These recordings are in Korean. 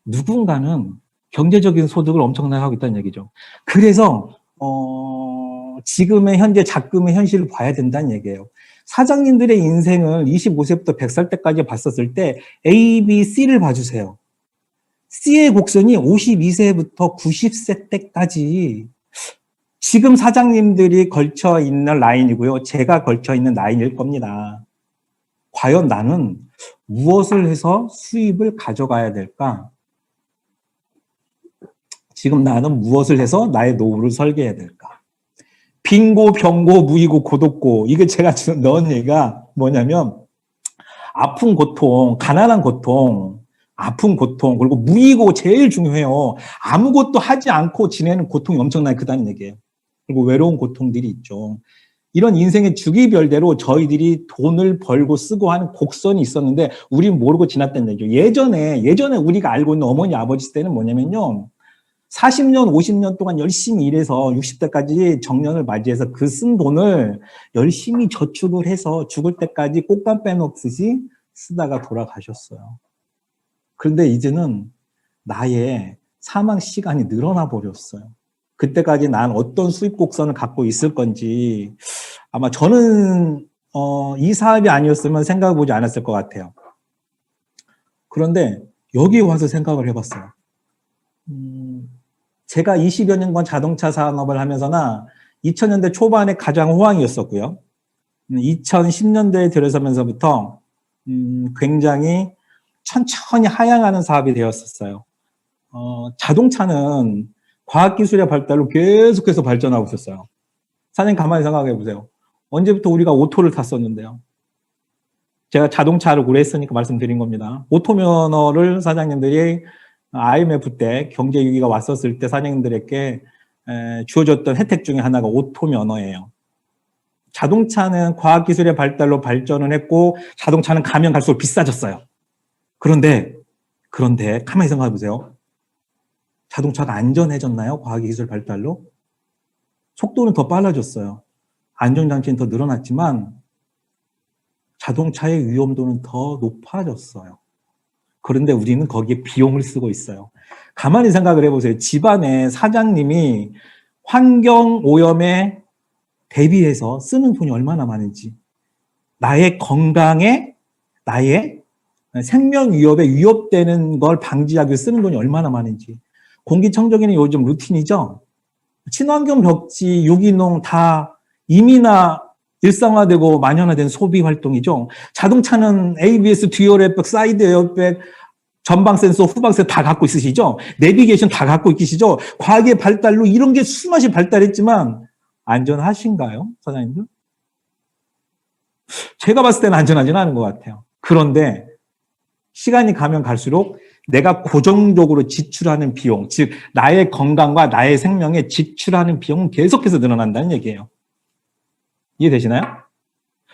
누군가는 경제적인 소득을 엄청나게 하고 있다는 얘기죠. 그래서 지금의 현재 작금의 현실을 봐야 된다는 얘기예요. 사장님들의 인생을 25세부터 100살 때까지 봤었을 때 A, B, C를 봐주세요. C의 곡선이 52세부터 90세 때까지 지금 사장님들이 걸쳐 있는 라인이고요. 제가 걸쳐 있는 라인일 겁니다. 과연 나는 무엇을 해서 수입을 가져가야 될까? 지금 나는 무엇을 해서 나의 노후를 설계해야 될까? 빈고, 병고, 무이고, 고독고. 이게 제가 지금 넣은 얘기가 뭐냐면 아픈 고통, 가난한 고통, 아픈 고통, 그리고 무이고 제일 중요해요. 아무것도 하지 않고 지내는 고통이 엄청나게 크다는 얘기예요. 그리고 외로운 고통들이 있죠. 이런 인생의 주기별대로 저희들이 돈을 벌고 쓰고 하는 곡선이 있었는데 우린 모르고 지났다는 얘기죠. 예전에 우리가 알고 있는 어머니, 아버지 때는 뭐냐면요. 40년, 50년 동안 열심히 일해서 60대까지 정년을 맞이해서 그 쓴 돈을 열심히 저축을 해서 죽을 때까지 꽃감 빼놓듯이 쓰다가 돌아가셨어요. 그런데 이제는 나의 사망 시간이 늘어나 버렸어요. 그때까지 난 어떤 수입 곡선을 갖고 있을 건지 아마 저는 이 사업이 아니었으면 생각해 보지 않았을 것 같아요. 그런데 여기 와서 생각을 해봤어요. 제가 20여 년간 자동차 산업을 하면서나 2000년대 초반에 가장 호황이었었고요. 2010년대에 들어서면서부터 굉장히 천천히 하향하는 사업이 되었었어요. 자동차는 과학기술의 발달로 계속해서 발전하고 있었어요. 사장님 가만히 생각해 보세요. 언제부터 우리가 오토를 탔었는데요. 제가 자동차를 오래 했으니까 말씀드린 겁니다. 오토면허를 사장님들이 IMF 때 경제 위기가 왔었을 때 사장님들에게 주어졌던 혜택 중에 하나가 오토면허예요. 자동차는 과학기술의 발달로 발전을 했고 자동차는 가면 갈수록 비싸졌어요. 그런데 가만히 생각해 보세요. 자동차가 안전해졌나요? 과학기술 발달로? 속도는 더 빨라졌어요. 안전장치는 더 늘어났지만 자동차의 위험도는 더 높아졌어요. 그런데 우리는 거기에 비용을 쓰고 있어요. 가만히 생각을 해보세요. 집안의 사장님이 환경 오염에 대비해서 쓰는 돈이 얼마나 많은지, 나의 건강에, 나의 생명 위협에 위협되는 걸 방지하기 위해 쓰는 돈이 얼마나 많은지. 공기청정기는 요즘 루틴이죠. 친환경 벽지, 유기농 다 이미나 일상화되고 만연화된 소비 활동이죠. 자동차는 ABS, 듀얼 에어백, 사이드 에어백, 전방 센서, 후방 센서 다 갖고 있으시죠? 내비게이션 다 갖고 있으시죠? 과학의 발달로 이런 게 수많이 발달했지만 안전하신가요, 사장님들? 제가 봤을 때는 안전하지는 않은 것 같아요. 그런데 시간이 가면 갈수록 내가 고정적으로 지출하는 비용, 즉 나의 건강과 나의 생명에 지출하는 비용은 계속해서 늘어난다는 얘기예요. 이해되시나요?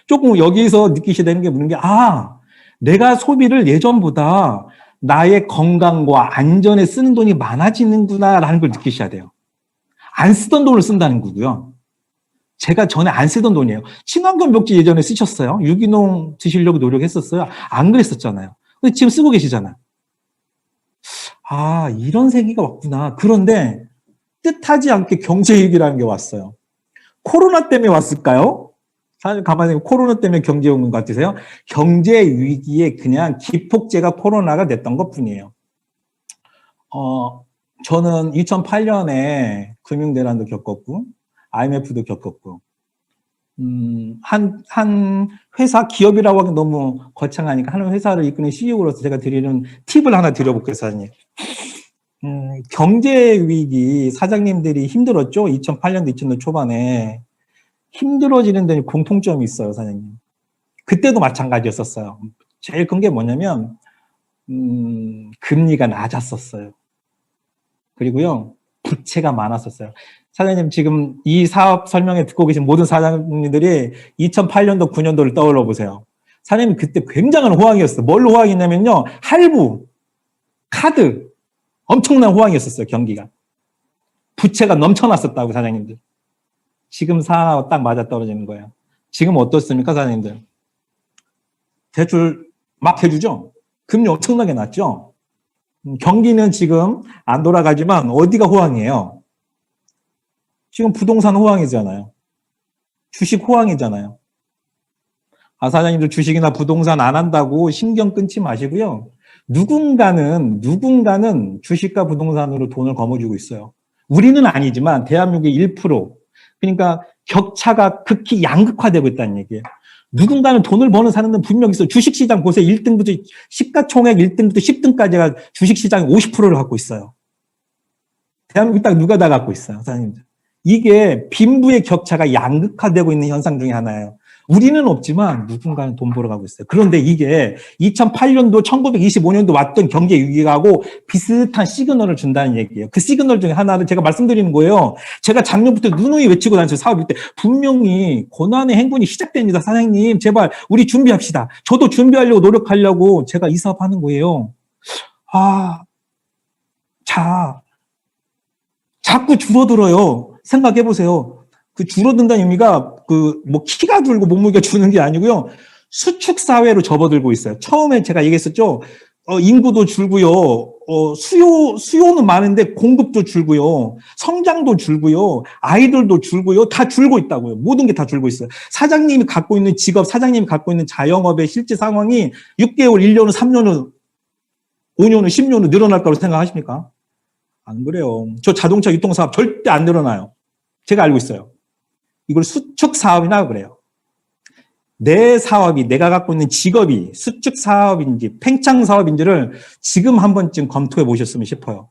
조금 여기서 느끼셔야 되는 게 뭐는 게 내가 소비를 예전보다 나의 건강과 안전에 쓰는 돈이 많아지는구나라는 걸 느끼셔야 돼요. 안 쓰던 돈을 쓴다는 거고요. 제가 전에 안 쓰던 돈이에요. 친환경 벽지 예전에 쓰셨어요? 유기농 드시려고 노력했었어요? 안 그랬었잖아요. 근데 지금 쓰고 계시잖아요. 이런 세기가 왔구나. 그런데 뜻하지 않게 경제위기라는 게 왔어요. 코로나 때문에 왔을까요? 사실 가만히 코로나 때문에 경제 온 것 같으세요? 경제 위기에 그냥 기폭제가 코로나가 됐던 것 뿐이에요. 저는 2008년에 금융대란도 겪었고, IMF도 겪었고, 한 회사, 기업이라고 하기 너무 거창하니까 한 회사를 이끄는 CEO로서 제가 드리는 팁을 하나 드려볼게요, 사장님. 경제 위기 사장님들이 힘들었죠? 2008년도, 2000년 초반에. 힘들어지는 데는 공통점이 있어요, 사장님. 그때도 마찬가지였었어요. 제일 큰 게 뭐냐면, 금리가 낮았었어요. 그리고요, 부채가 많았었어요. 사장님, 지금 이 사업 설명회 듣고 계신 모든 사장님들이 2008년도, 9년도를 떠올려 보세요. 사장님, 그때 굉장한 호황이었어요. 뭘로 호황이냐면요, 할부, 카드, 엄청난 호황이었었어요, 경기가. 부채가 넘쳐났었다고, 사장님들. 지금 상황하고 딱 맞아떨어지는 거예요. 지금 어떻습니까, 사장님들? 대출 막 해주죠? 금리 엄청나게 낮죠? 경기는 지금 안 돌아가지만 어디가 호황이에요? 지금 부동산 호황이잖아요. 주식 호황이잖아요. 아, 사장님들 주식이나 부동산 안 한다고 신경 끊지 마시고요. 누군가는 주식과 부동산으로 돈을 거머쥐고 있어요. 우리는 아니지만 대한민국의 1%. 그러니까 격차가 극히 양극화되고 있다는 얘기예요. 누군가는 돈을 버는 사람은 분명히 있어요. 주식시장 보세요. 1등부터 시가총액 1등부터 10등까지가 주식시장 50%를 갖고 있어요. 대한민국 딱 누가 다 갖고 있어요, 사장님들. 이게 빈부의 격차가 양극화되고 있는 현상 중에 하나예요. 우리는 없지만 누군가는 돈 벌어 가고 있어요. 그런데 이게 2008년도, 1925년도 왔던 경제 위기하고 비슷한 시그널을 준다는 얘기예요. 그 시그널 중에 하나를 제가 말씀드리는 거예요. 제가 작년부터 누누이 외치고 다녔어요. 사업일 때. 분명히 고난의 행군이 시작됩니다. 사장님, 제발 우리 준비합시다. 저도 준비하려고 노력하려고 제가 이 사업 하는 거예요. 자꾸 줄어들어요. 생각해 보세요. 그 줄어든다는 의미가 키가 줄고 몸무게가 주는 게 아니고요. 수축 사회로 접어들고 있어요. 처음에 제가 얘기했었죠. 인구도 줄고요. 수요는 많은데 공급도 줄고요. 성장도 줄고요. 아이들도 줄고요. 다 줄고 있다고요. 모든 게 다 줄고 있어요. 사장님이 갖고 있는 직업, 사장님이 갖고 있는 자영업의 실제 상황이 6개월, 1년 후, 3년 후, 5년 후, 10년 후 늘어날 거라고 생각하십니까? 안 그래요. 저 자동차 유통사업 절대 안 늘어나요. 제가 알고 있어요. 이걸 수축 사업이나 그래요. 내 사업이, 내가 갖고 있는 직업이 수축 사업인지 팽창 사업인지를 지금 한 번쯤 검토해 보셨으면 싶어요.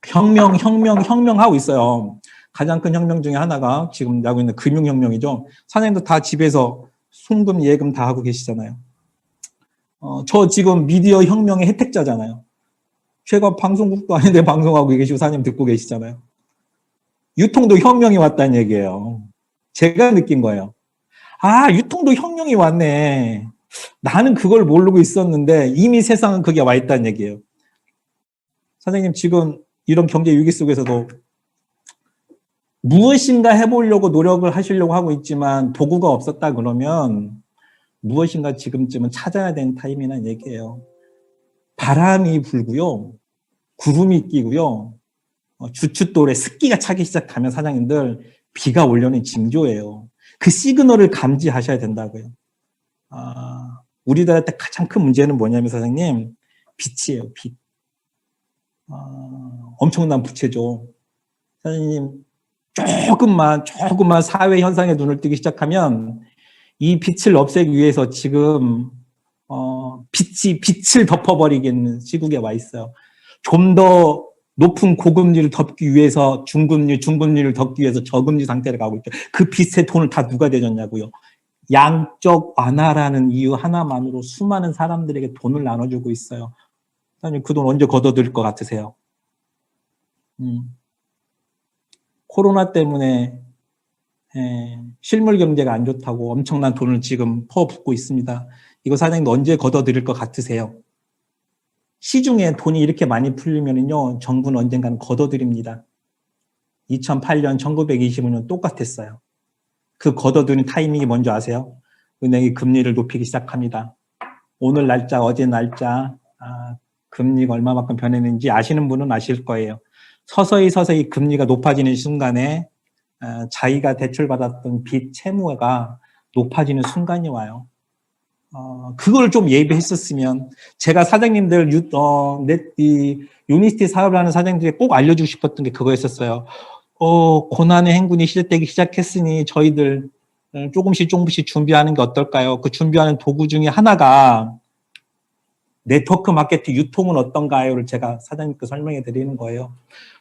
혁명하고 있어요. 가장 큰 혁명 중에 하나가 지금 하고 있는 금융혁명이죠. 사장님도 다 집에서 송금, 예금 다 하고 계시잖아요. 저 지금 미디어 혁명의 혜택자잖아요. 제가 방송국도 아닌데 방송하고 계시고 사장님 듣고 계시잖아요. 유통도 혁명이 왔다는 얘기예요. 제가 느낀 거예요. 아, 유통도 혁명이 왔네. 나는 그걸 모르고 있었는데 이미 세상은 그게 와 있다는 얘기예요. 사장님 지금 이런 경제 위기 속에서도 무엇인가 해보려고 노력을 하시려고 하고 있지만 도구가 없었다 그러면 무엇인가 지금쯤은 찾아야 되는 타임이라는 얘기예요. 바람이 불고요. 구름이 끼고요. 주춧돌에 습기가 차기 시작하면 사장님들 비가 올려는 징조예요. 그 시그널을 감지하셔야 된다고요. 우리들한테 가장 큰 문제는 뭐냐면 사장님 빛이에요. 빛. 엄청난 부채죠. 사장님 조금만 사회 현상에 눈을 뜨기 시작하면 이 빛을 없애기 위해서 지금 빛을 덮어버리겠는 시국에 와 있어요. 좀 더 높은 고금리를 덮기 위해서 중금리를 덮기 위해서 저금리 상태를 가고 있죠. 그 빛의 돈을 다 누가 대줬냐고요. 양적 완화라는 이유 하나만으로 수많은 사람들에게 돈을 나눠주고 있어요. 사장님 그 돈 언제 걷어들일 것 같으세요? 코로나 때문에 실물 경제가 안 좋다고 엄청난 돈을 지금 퍼붓고 있습니다. 이거 사장님 언제 걷어들일 것 같으세요? 시중에 돈이 이렇게 많이 풀리면요, 정부는 언젠가는 걷어들입니다. 2008년, 1925년 똑같았어요. 그 걷어들인 타이밍이 뭔지 아세요? 은행이 금리를 높이기 시작합니다. 오늘 날짜, 어제 날짜, 금리가 얼마만큼 변했는지 아시는 분은 아실 거예요. 서서히 금리가 높아지는 순간에 자기가 대출받았던 빚 채무가 높아지는 순간이 와요. 그걸 좀 예비했었으면 제가 사장님들 유니스티 사업을 하는 사장님들에게 꼭 알려주고 싶었던 게 그거였었어요. 고난의 행군이 시작되기 시작했으니 저희들 조금씩 준비하는 게 어떨까요? 그 준비하는 도구 중에 하나가 네트워크 마케팅 유통은 어떤가요를 제가 사장님께 설명해 드리는 거예요.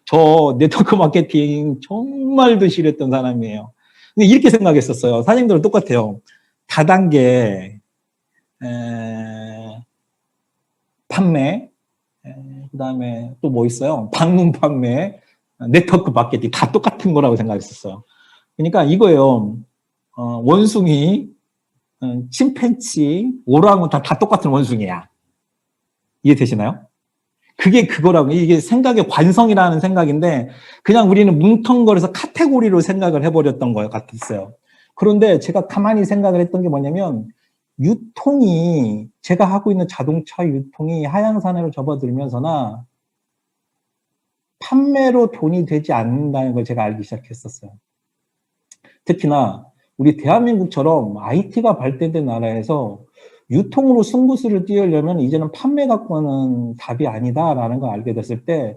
저 네트워크 마케팅 정말도 싫어했던 사람이에요. 근데 이렇게 생각했었어요. 사장님들은 똑같아요. 다단계 판매, 그 다음에 또 뭐 있어요? 방문 판매, 네트워크 마케팅 다 똑같은 거라고 생각했었어요. 그러니까 이거예요. 원숭이, 침팬치, 오랑우탄 다 똑같은 원숭이야. 이해되시나요? 그게 그거라고. 이게 생각의 관성이라는 생각인데 그냥 우리는 뭉텅거려서 카테고리로 생각을 해버렸던 것 같았어요. 그런데 제가 가만히 생각을 했던 게 뭐냐면 유통이, 제가 하고 있는 자동차 유통이 하향산으로 접어들면서나 판매로 돈이 되지 않는다는 걸 제가 알기 시작했었어요. 특히나 우리 대한민국처럼 IT가 발달된 나라에서 유통으로 승부수를 띄우려면 이제는 판매 갖고는 답이 아니다라는 걸 알게 됐을 때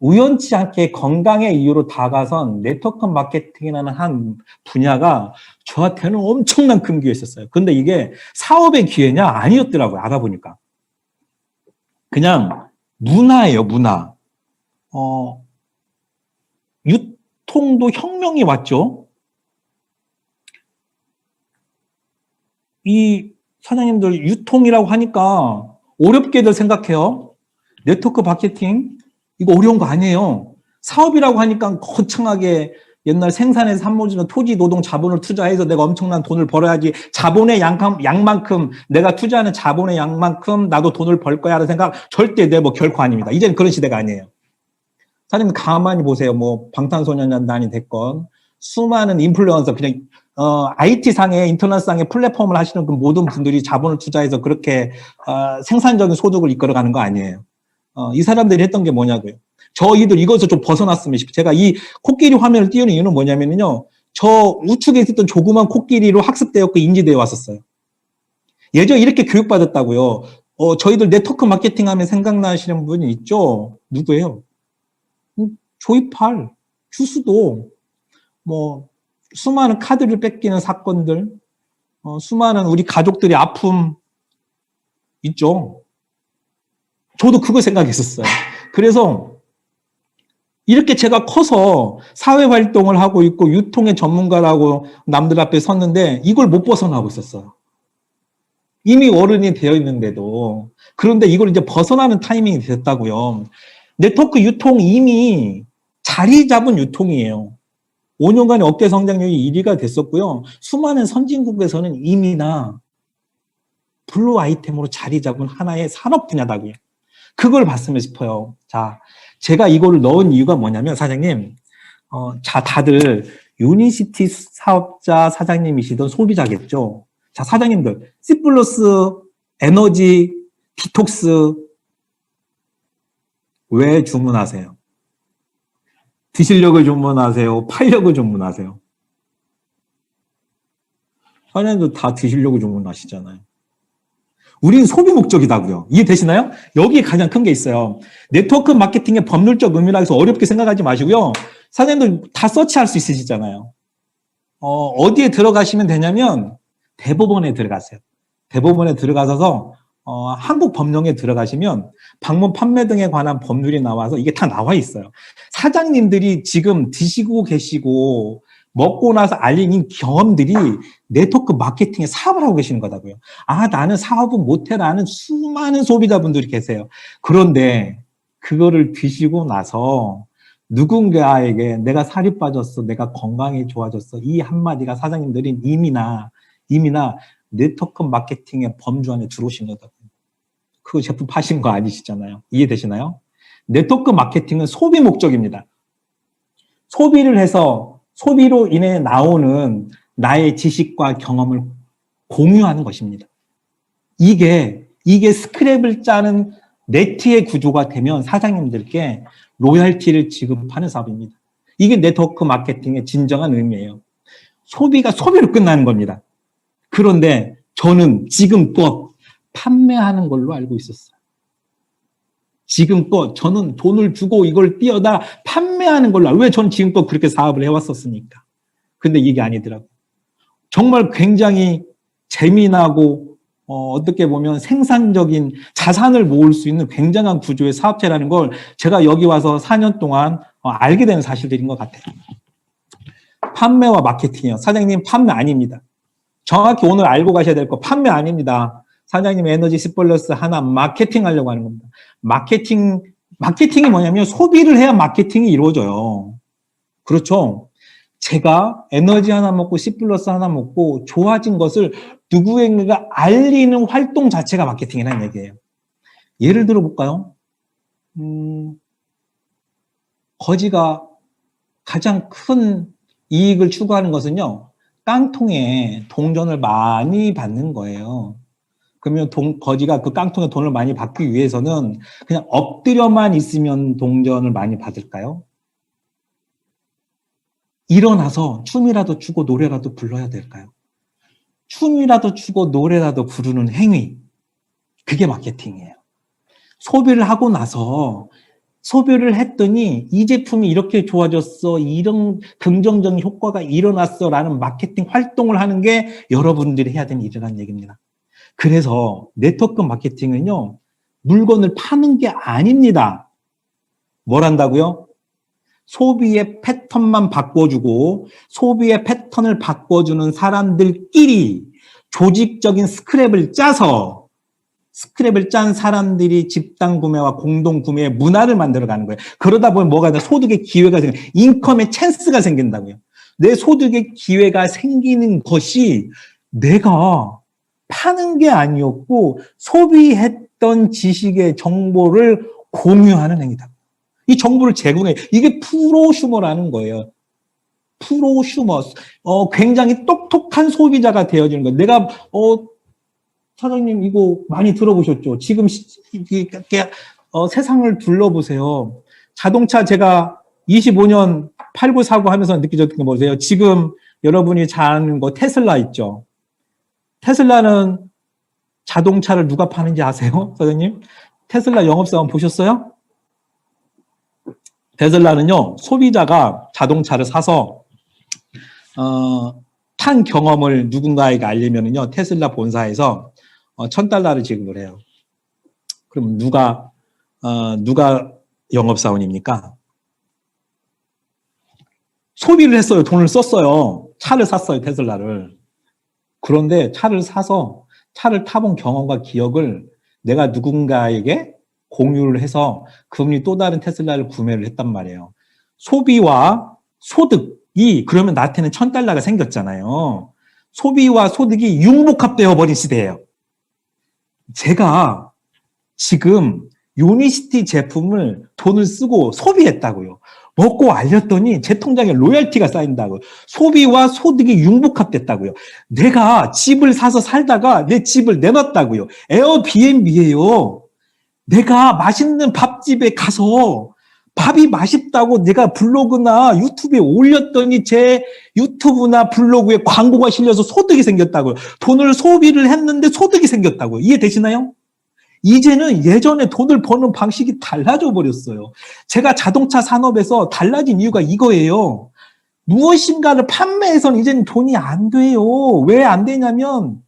우연치 않게 건강의 이유로 다가선 네트워크 마케팅이라는 한 분야가 저한테는 엄청난 큰 기회였었어요. 근데 이게 사업의 기회냐? 아니었더라고요. 알아보니까. 그냥 문화예요, 문화. 유통도 혁명이 왔죠. 이 사장님들 유통이라고 하니까 어렵게들 생각해요. 네트워크 마케팅 이거 어려운 거 아니에요. 사업이라고 하니까 거창하게 옛날 생산에서 산모지는 토지, 노동, 자본을 투자해서 내가 엄청난 돈을 벌어야지 자본의 양만큼 내가 투자하는 자본의 양만큼 나도 돈을 벌 거야 하는 생각 절대 뭐 결코 아닙니다. 이제는 그런 시대가 아니에요. 사장님 가만히 보세요. 뭐 방탄소년단이 됐건 수많은 인플루언서 그냥 IT상의 인터넷상의 플랫폼을 하시는 그 모든 분들이 자본을 투자해서 그렇게 생산적인 소득을 이끌어가는 거 아니에요. 이 사람들이 했던 게 뭐냐고요. 저희들 이것을 좀 벗어났으면 싶어요. 제가 이 코끼리 화면을 띄우는 이유는 뭐냐면요. 저 우측에 있었던 조그만 코끼리로 학습되었고 인지되어 왔었어요. 예전에 이렇게 교육받았다고요. 저희들 네트워크 마케팅 하면 생각나시는 분이 있죠? 누구예요? 조이팔, 주수도, 뭐, 수많은 카드를 뺏기는 사건들, 수많은 우리 가족들의 아픔 있죠. 저도 그거 생각했었어요. 그래서 이렇게 제가 커서 사회활동을 하고 있고 유통의 전문가라고 남들 앞에 섰는데 이걸 못 벗어나고 있었어요. 이미 어른이 되어 있는데도. 그런데 이걸 이제 벗어나는 타이밍이 됐다고요. 네트워크 유통 이미 자리 잡은 유통이에요. 5년간의 업계 성장률이 1위가 됐었고요. 수많은 선진국에서는 이미나 블루 아이템으로 자리 잡은 하나의 산업 분야다고요. 그걸 봤으면 싶어요. 자, 제가 이거를 넣은 이유가 뭐냐면, 사장님, 자, 다들 유니시티 사업자 사장님이시던 소비자겠죠? 자, 사장님들, C 플러스, 에너지, 디톡스, 왜 주문하세요? 드시려고 주문하세요? 팔려고 주문하세요? 사장님도 다 드시려고 주문하시잖아요. 우린 소비 목적이다고요. 이해되시나요? 여기에 가장 큰 게 있어요. 네트워크 마케팅의 법률적 의미라 해서 어렵게 생각하지 마시고요. 사장님들 다 서치할 수 있으시잖아요. 어디에 들어가시면 되냐면 대법원에 들어가세요. 대법원에 들어가셔서 한국 법령에 들어가시면 방문 판매 등에 관한 법률이 나와서 이게 다 나와 있어요. 사장님들이 지금 드시고 계시고 먹고 나서 알린 경험들이 네트워크 마케팅에 사업을 하고 계시는 거다고요. 아, 나는 사업은 못해라는 수많은 소비자분들이 계세요. 그런데 그거를 드시고 나서 누군가에게 내가 살이 빠졌어, 내가 건강이 좋아졌어, 이 한마디가 사장님들이 이미나 네트워크 마케팅의 범주 안에 들어오신 거다고요. 그 제품 파신 거 아니시잖아요. 이해되시나요? 네트워크 마케팅은 소비 목적입니다. 소비를 해서 소비로 인해 나오는 나의 지식과 경험을 공유하는 것입니다. 이게 스크랩을 짜는 네트의 구조가 되면 사장님들께 로열티를 지급하는 사업입니다. 이게 네트워크 마케팅의 진정한 의미예요. 소비가 소비로 끝나는 겁니다. 그런데 저는 지금껏 판매하는 걸로 알고 있었어요. 지금껏 저는 돈을 주고 이걸 띄어다 판매하는 걸로 왜 저는 지금껏 그렇게 사업을 해왔었으니까. 근데 이게 아니더라고요. 정말 굉장히 재미나고 어떻게 보면 생산적인 자산을 모을 수 있는 굉장한 구조의 사업체라는 걸 제가 여기 와서 4년 동안 알게 되는 사실들인 것 같아요. 판매와 마케팅이요. 사장님 판매 아닙니다. 정확히 오늘 알고 가셔야 될 거 판매 아닙니다. 사장님 에너지 C 플러스 하나 마케팅 하려고 하는 겁니다. 마케팅이 뭐냐면 소비를 해야 마케팅이 이루어져요. 그렇죠? 제가 에너지 하나 먹고 C 플러스 하나 먹고 좋아진 것을 누구에게가 알리는 활동 자체가 마케팅이라는 얘기예요. 예를 들어 볼까요? 거지가 가장 큰 이익을 추구하는 것은요. 깡통에 동전을 많이 받는 거예요. 그러면 거지가 그 깡통에 돈을 많이 받기 위해서는 그냥 엎드려만 있으면 동전을 많이 받을까요? 일어나서 춤이라도 추고 노래라도 불러야 될까요? 춤이라도 추고 노래라도 부르는 행위. 그게 마케팅이에요. 소비를 하고 나서 소비를 했더니 이 제품이 이렇게 좋아졌어. 이런 긍정적인 효과가 일어났어. 라는 마케팅 활동을 하는 게 여러분들이 해야 되는 일이라는 얘기입니다. 그래서 네트워크 마케팅은요. 물건을 파는 게 아닙니다. 뭘 한다고요? 소비의 패턴만 바꿔주고 소비의 패턴을 바꿔주는 사람들끼리 조직적인 스크랩을 짜서 스크랩을 짠 사람들이 집단 구매와 공동 구매의 문화를 만들어가는 거예요. 그러다 보면 뭐가 되나 소득의 기회가 생겨, 인컴의 찬스가 생긴다고요. 내 소득의 기회가 생기는 것이 내가 파는 게 아니었고 소비했던 지식의 정보를 공유하는 행위다. 이 정보를 제공해. 이게 프로슈머라는 거예요. 프로슈머. 굉장히 똑똑한 소비자가 되어지는 거예요. 내가 사장님 이거 많이 들어보셨죠? 지금 세상을 둘러보세요. 자동차 제가 25년 팔고 사고 하면서 느껴졌던 거 보세요. 지금 여러분이 잘 아는 거 테슬라 있죠? 테슬라는 자동차를 누가 파는지 아세요? 사장님? 테슬라 영업사원 보셨어요? 테슬라는요, 소비자가 자동차를 사서, 탄 경험을 누군가에게 알리면은요, 테슬라 본사에서 $1,000를 지급을 해요. 그럼 누가 영업사원입니까? 소비를 했어요. 돈을 썼어요. 차를 샀어요. 테슬라를. 그런데 차를 사서 차를 타본 경험과 기억을 내가 누군가에게 공유를 해서 그분이 또 다른 테슬라를 구매를 했단 말이에요. 소비와 소득이 그러면 나한테는 $1,000가 생겼잖아요. 소비와 소득이 융복합되어 버린 시대예요. 제가 지금 유니시티 제품을 돈을 쓰고 소비했다고요. 먹고 알렸더니 제 통장에 로열티가 쌓인다고요. 소비와 소득이 융복합됐다고요. 내가 집을 사서 살다가 내 집을 내놨다고요. 에어비앤비예요. 내가 맛있는 밥집에 가서 밥이 맛있다고 내가 블로그나 유튜브에 올렸더니 제 유튜브나 블로그에 광고가 실려서 소득이 생겼다고요. 돈을 소비를 했는데 소득이 생겼다고요. 이해되시나요? 이제는 예전에 돈을 버는 방식이 달라져 버렸어요. 제가 자동차 산업에서 달라진 이유가 이거예요. 무엇인가를 판매해서는 이제는 돈이 안 돼요. 왜 안 되냐면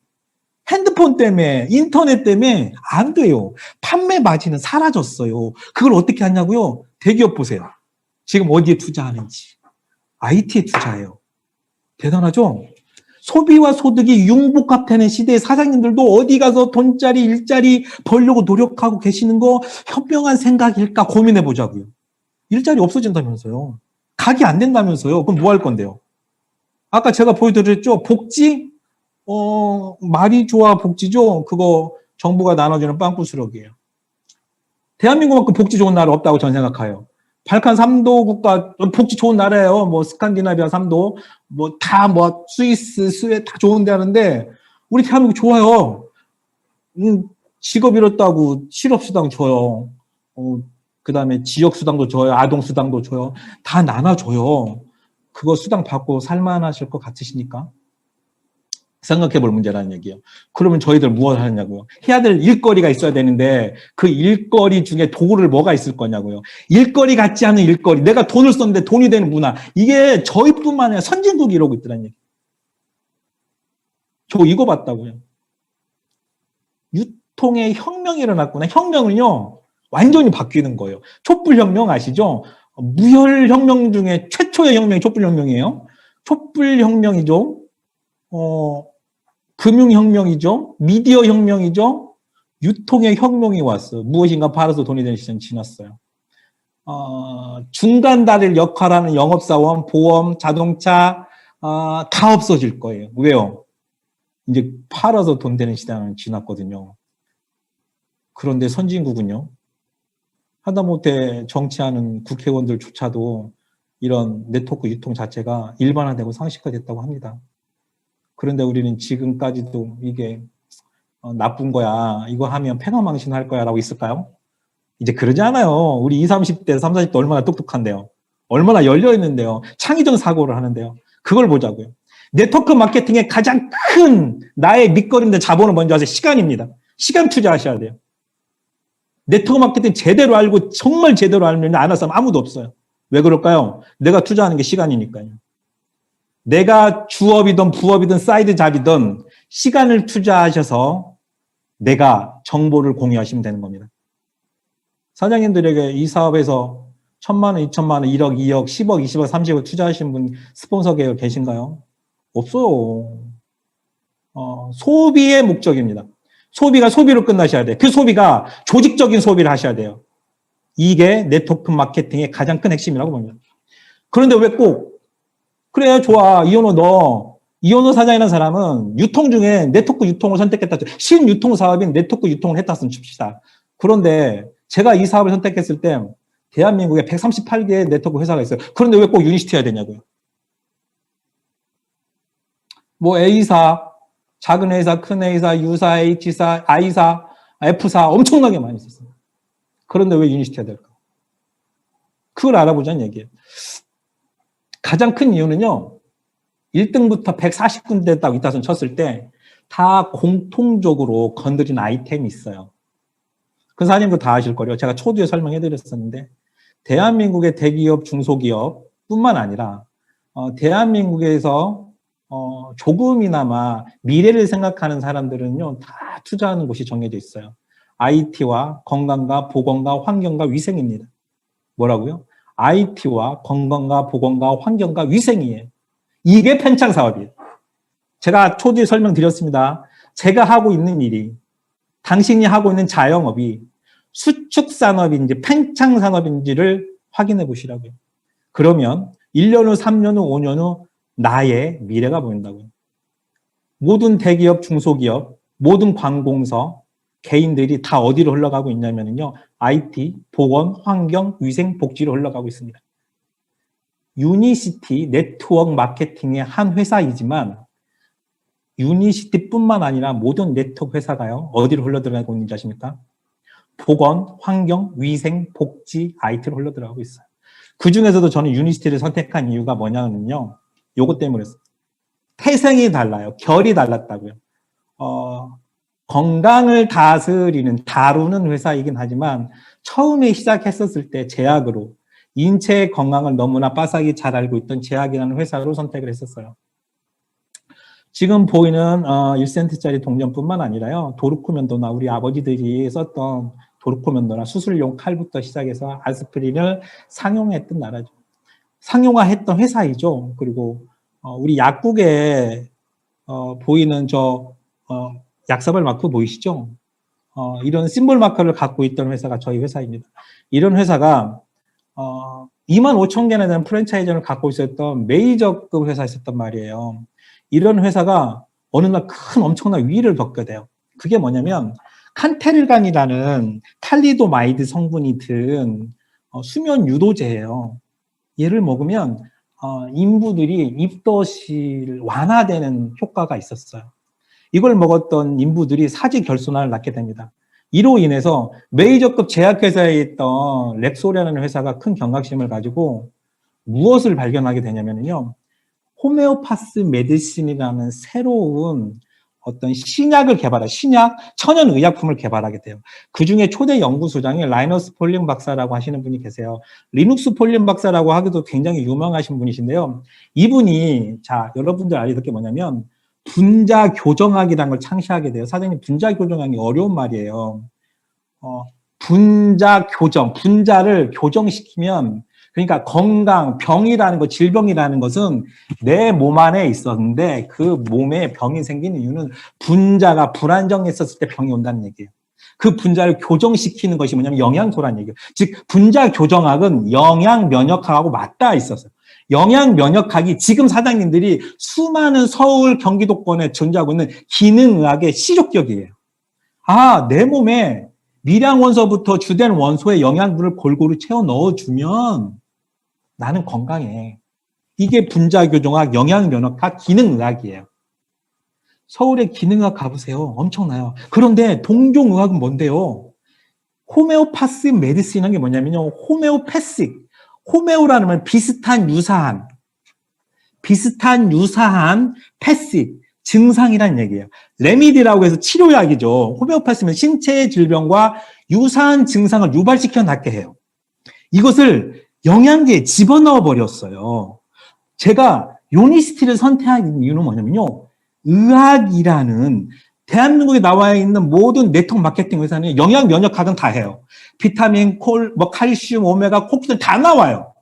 핸드폰 때문에, 인터넷 때문에 안 돼요. 판매 마진은 사라졌어요. 그걸 어떻게 하냐고요? 대기업 보세요. 지금 어디에 투자하는지. IT에 투자해요. 대단하죠? 소비와 소득이 융복합되는 시대의 사장님들도 어디 가서 돈짜리, 일자리 벌려고 노력하고 계시는 거 현명한 생각일까 고민해 보자고요. 일자리 없어진다면서요. 각이 안 된다면서요. 그럼 뭐 할 건데요? 아까 제가 보여드렸죠? 복지? 말이 좋아 복지죠? 그거 정부가 나눠주는 빵꾸스러기예요. 대한민국만큼 복지 좋은 나라 없다고 저는 생각해요. 발칸 3도 국가 복지 좋은 나라예요. 뭐 스칸디나비아 3도 뭐 다 뭐 스위스, 스웨 다 좋은데 하는데 우리 대한민국 좋아요. 직업 잃었다고 실업수당 줘요. 그다음에 지역수당도 줘요. 아동수당도 줘요. 다 나눠줘요. 그거 수당 받고 살만하실 것 같으십니까? 생각해 볼 문제라는 얘기예요. 그러면 저희들 무엇을 하느냐고요. 해야 될 일거리가 있어야 되는데 그 일거리 중에 도구를 뭐가 있을 거냐고요. 일거리 같지 않은 일거리. 내가 돈을 썼는데 돈이 되는 문화. 이게 저희뿐만 아니라 선진국이 이러고 있더란 얘기예요. 저 이거 봤다고요. 유통의 혁명이 일어났구나. 혁명은요. 완전히 바뀌는 거예요. 촛불혁명 아시죠? 무혈혁명 중에 최초의 혁명이 촛불혁명이에요. 촛불혁명이죠. 금융혁명이죠. 미디어혁명이죠. 유통의 혁명이 왔어요. 무엇인가 팔아서 돈이 되는 시점이 지났어요. 중간 다리를 역할하는 영업사원, 보험, 자동차 다 없어질 거예요. 왜요? 이제 팔아서 돈 되는 시대는 지났거든요. 그런데 선진국은요. 하다못해 정치하는 국회의원들조차도 이런 네트워크 유통 자체가 일반화되고 상식화됐다고 합니다. 그런데 우리는 지금까지도 이게 나쁜 거야. 이거 하면 폐가망신 할 거야. 라고 있을까요? 이제 그러지 않아요. 우리 20, 30대, 30, 40대 얼마나 똑똑한데요. 얼마나 열려있는데요. 창의적 사고를 하는데요. 그걸 보자고요. 네트워크 마케팅의 가장 큰 나의 밑거름인데 자본은 뭔지 아세요? 시간입니다. 시간 투자하셔야 돼요. 네트워크 마케팅 제대로 알고 정말 제대로 알면 안 할 사람 아무도 없어요. 왜 그럴까요? 내가 투자하는 게 시간이니까요. 내가 주업이든 부업이든 사이드 잡이든 시간을 투자하셔서 내가 정보를 공유하시면 되는 겁니다. 사장님들에게 이 사업에서 1,000만 원, 2,000만 원, 1억, 2억, 10억, 20억, 30억 투자하신 분 스폰서 계신가요? 없어요. 소비의 목적입니다. 소비가 소비로 끝나셔야 돼요. 그 소비가 조직적인 소비를 하셔야 돼요. 이게 네트워크 마케팅의 가장 큰 핵심이라고 봅니다. 그런데 왜 꼭 그래 좋아 이현호 사장이라는 사람은 유통 중에 네트워크 유통을 선택했다. 신유통 사업인 네트워크 유통을 했다면 칩시다. 그런데 제가 이 사업을 선택했을 때 대한민국에 138개의 네트워크 회사가 있어요. 그런데 왜 꼭 유니시티 해야 되냐고요. 뭐 A사, 작은 회사, 큰 회사, U사, H사, I사, F사 엄청나게 많이 있었어요. 그런데 왜 유니시티 해야 될까? 그걸 알아보자는 얘기예요. 가장 큰 이유는요. 1등부터 140군데 딱 이따선 쳤을 때 다 공통적으로 건드린 아이템이 있어요. 그 사장님도 다 아실 거예요. 제가 초두에 설명해 드렸었는데 대한민국의 대기업, 중소기업 뿐만 아니라 대한민국에서 조금이나마 미래를 생각하는 사람들은요. 다 투자하는 곳이 정해져 있어요. IT와 건강과 보건과 환경과 위생입니다. 뭐라고요? IT와 건강과 보건과 환경과 위생이에요. 이게 팽창 사업이에요. 제가 초두에 설명드렸습니다. 제가 하고 있는 일이 당신이 하고 있는 자영업이 수축산업인지 팽창산업인지를 확인해 보시라고요. 그러면 1년 후, 3년 후, 5년 후 나의 미래가 보인다고요. 모든 대기업, 중소기업, 모든 관공서, 개인들이 다 어디로 흘러가고 있냐면요. IT, 보건, 환경, 위생, 복지로 흘러가고 있습니다. 유니시티 네트워크 마케팅의 한 회사이지만 유니시티뿐만 아니라 모든 네트워크 회사가요. 어디로 흘러들어가고 있는지 아십니까? 보건, 환경, 위생, 복지, IT로 흘러들어가고 있어요. 그중에서도 저는 유니시티를 선택한 이유가 뭐냐면요. 요것 때문에 태생이 달라요. 결이 달랐다고요. 건강을 다루는 회사이긴 하지만 처음에 시작했었을 때 제약으로 인체 건강을 너무나 빠삭히 잘 알고 있던 제약이라는 회사로 선택을 했었어요. 지금 보이는 1센트짜리 동전뿐만 아니라요. 도르코면도나 우리 아버지들이 썼던 도르코면도나 수술용 칼부터 시작해서 아스피린을 상용했던 나라죠. 상용화했던 회사이죠. 그리고 우리 약국에 보이는 약사발 마크 보이시죠? 이런 심볼 마크를 갖고 있던 회사가 저희 회사입니다. 이런 회사가 25,000개나 되는 프랜차이즈를 갖고 있었던 메이저급 회사였었단 말이에요. 이런 회사가 어느 날 큰 엄청난 위기를 겪게 돼요. 그게 뭐냐면 칸테르간이라는 탈리도마이드 성분이 든 수면 유도제예요. 얘를 먹으면 인부들이 입덧이 완화되는 효과가 있었어요. 이걸 먹었던 인부들이 사지 결손을 낳게 됩니다. 이로 인해서 메이저급 제약회사에 있던 렉소라는 회사가 큰 경각심을 가지고 무엇을 발견하게 되냐면요. 호메오파스 메디신이라는 새로운 어떤 신약, 천연의약품을 개발하게 돼요. 그 중에 초대 연구소장이 라이너스 폴린 박사라고 하시는 분이 계세요. 리눅스 폴린 박사라고 하기도 굉장히 유명하신 분이신데요. 이분이, 여러분들 알게 될 게 뭐냐면, 분자 교정학이라는 걸 창시하게 돼요. 사장님, 분자 교정학이 어려운 말이에요. 분자를 교정시키면 그러니까 건강, 병이라는 것, 질병이라는 것은 내 몸 안에 있었는데 그 몸에 병이 생기는 이유는 분자가 불안정했었을 때 병이 온다는 얘기예요. 그 분자를 교정시키는 것이 뭐냐면 영양소라는 얘기예요. 즉 분자 교정학은 영양 면역학하고 맞닿아 있었어요. 영양 면역학이 지금 사장님들이 수많은 서울 경기도권에 존재하고 있는 기능의학의 시족격이에요. 내 몸에 미량 원소부터 주된 원소의 영양분을 골고루 채워 넣어주면 나는 건강해. 이게 분자교정학, 영양면역학, 기능의학이에요. 서울의 기능의학 가보세요. 엄청나요. 그런데 동종의학은 뭔데요? 호메오파스 메디슨이라는 게 뭐냐면요. 호메오패식. 호메오라는 말 비슷한 유사한 패식 증상이란 얘기예요. 레미디라고 해서 치료약이죠. 호메오파스는 신체의 질병과 유사한 증상을 유발시켜 낫게 해요. 이것을 영양제에 집어넣어 버렸어요. 제가 요니시티를 선택한 이유는 뭐냐면요. 의학이라는 대한민국에 나와 있는 모든 네트워크 마케팅 회사는 영양 면역학은 다 해요. 비타민, 칼슘, 오메가, 코키들 다 나와요.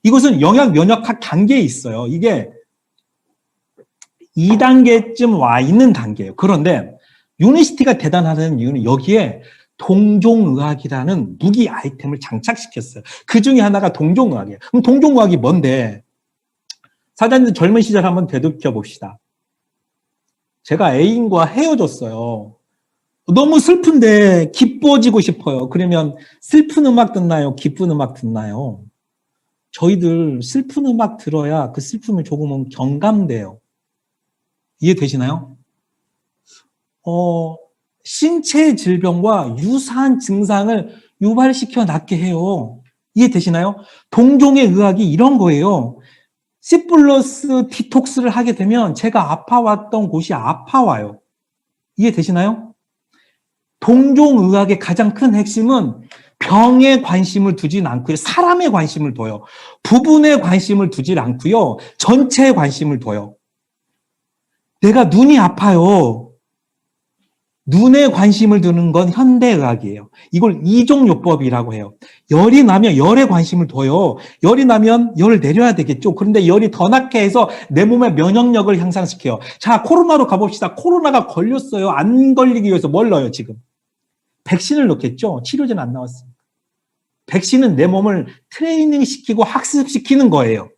이것은 영양 면역학 단계에 있어요. 이게 2단계쯤 와 있는 단계예요. 그런데 유니시티가 대단하다는 이유는 여기에 동종의학이라는 무기 아이템을 장착시켰어요. 그 중에 하나가 동종의학이에요. 그럼 동종의학이 뭔데? 사장님 젊은 시절 한번 되돌려 봅시다. 제가 애인과 헤어졌어요. 너무 슬픈데 기뻐지고 싶어요. 그러면 슬픈 음악 듣나요? 기쁜 음악 듣나요? 저희들 슬픈 음악 들어야 그 슬픔이 조금은 경감돼요. 이해되시나요? 신체 질병과 유사한 증상을 유발시켜 낫게 해요. 이해되시나요? 동종의 의학이 이런 거예요. C 플러스 디톡스를 하게 되면 제가 아파왔던 곳이 아파와요. 이해되시나요? 동종의학의 가장 큰 핵심은 병에 관심을 두진 않고요. 사람에 관심을 둬요. 부분에 관심을 두질 않고요. 전체에 관심을 둬요. 내가 눈이 아파요. 눈에 관심을 두는 건 현대의학이에요. 이걸 이종요법이라고 해요. 열이 나면 열에 관심을 둬요. 열이 나면 열을 내려야 되겠죠. 그런데 열이 더 나게 해서 내 몸의 면역력을 향상시켜요. 자, 코로나로 가봅시다. 코로나가 걸렸어요. 안 걸리기 위해서 뭘 넣어요, 지금? 백신을 넣겠죠. 치료제는 안 나왔습니다. 백신은 내 몸을 트레이닝시키고 학습시키는 거예요.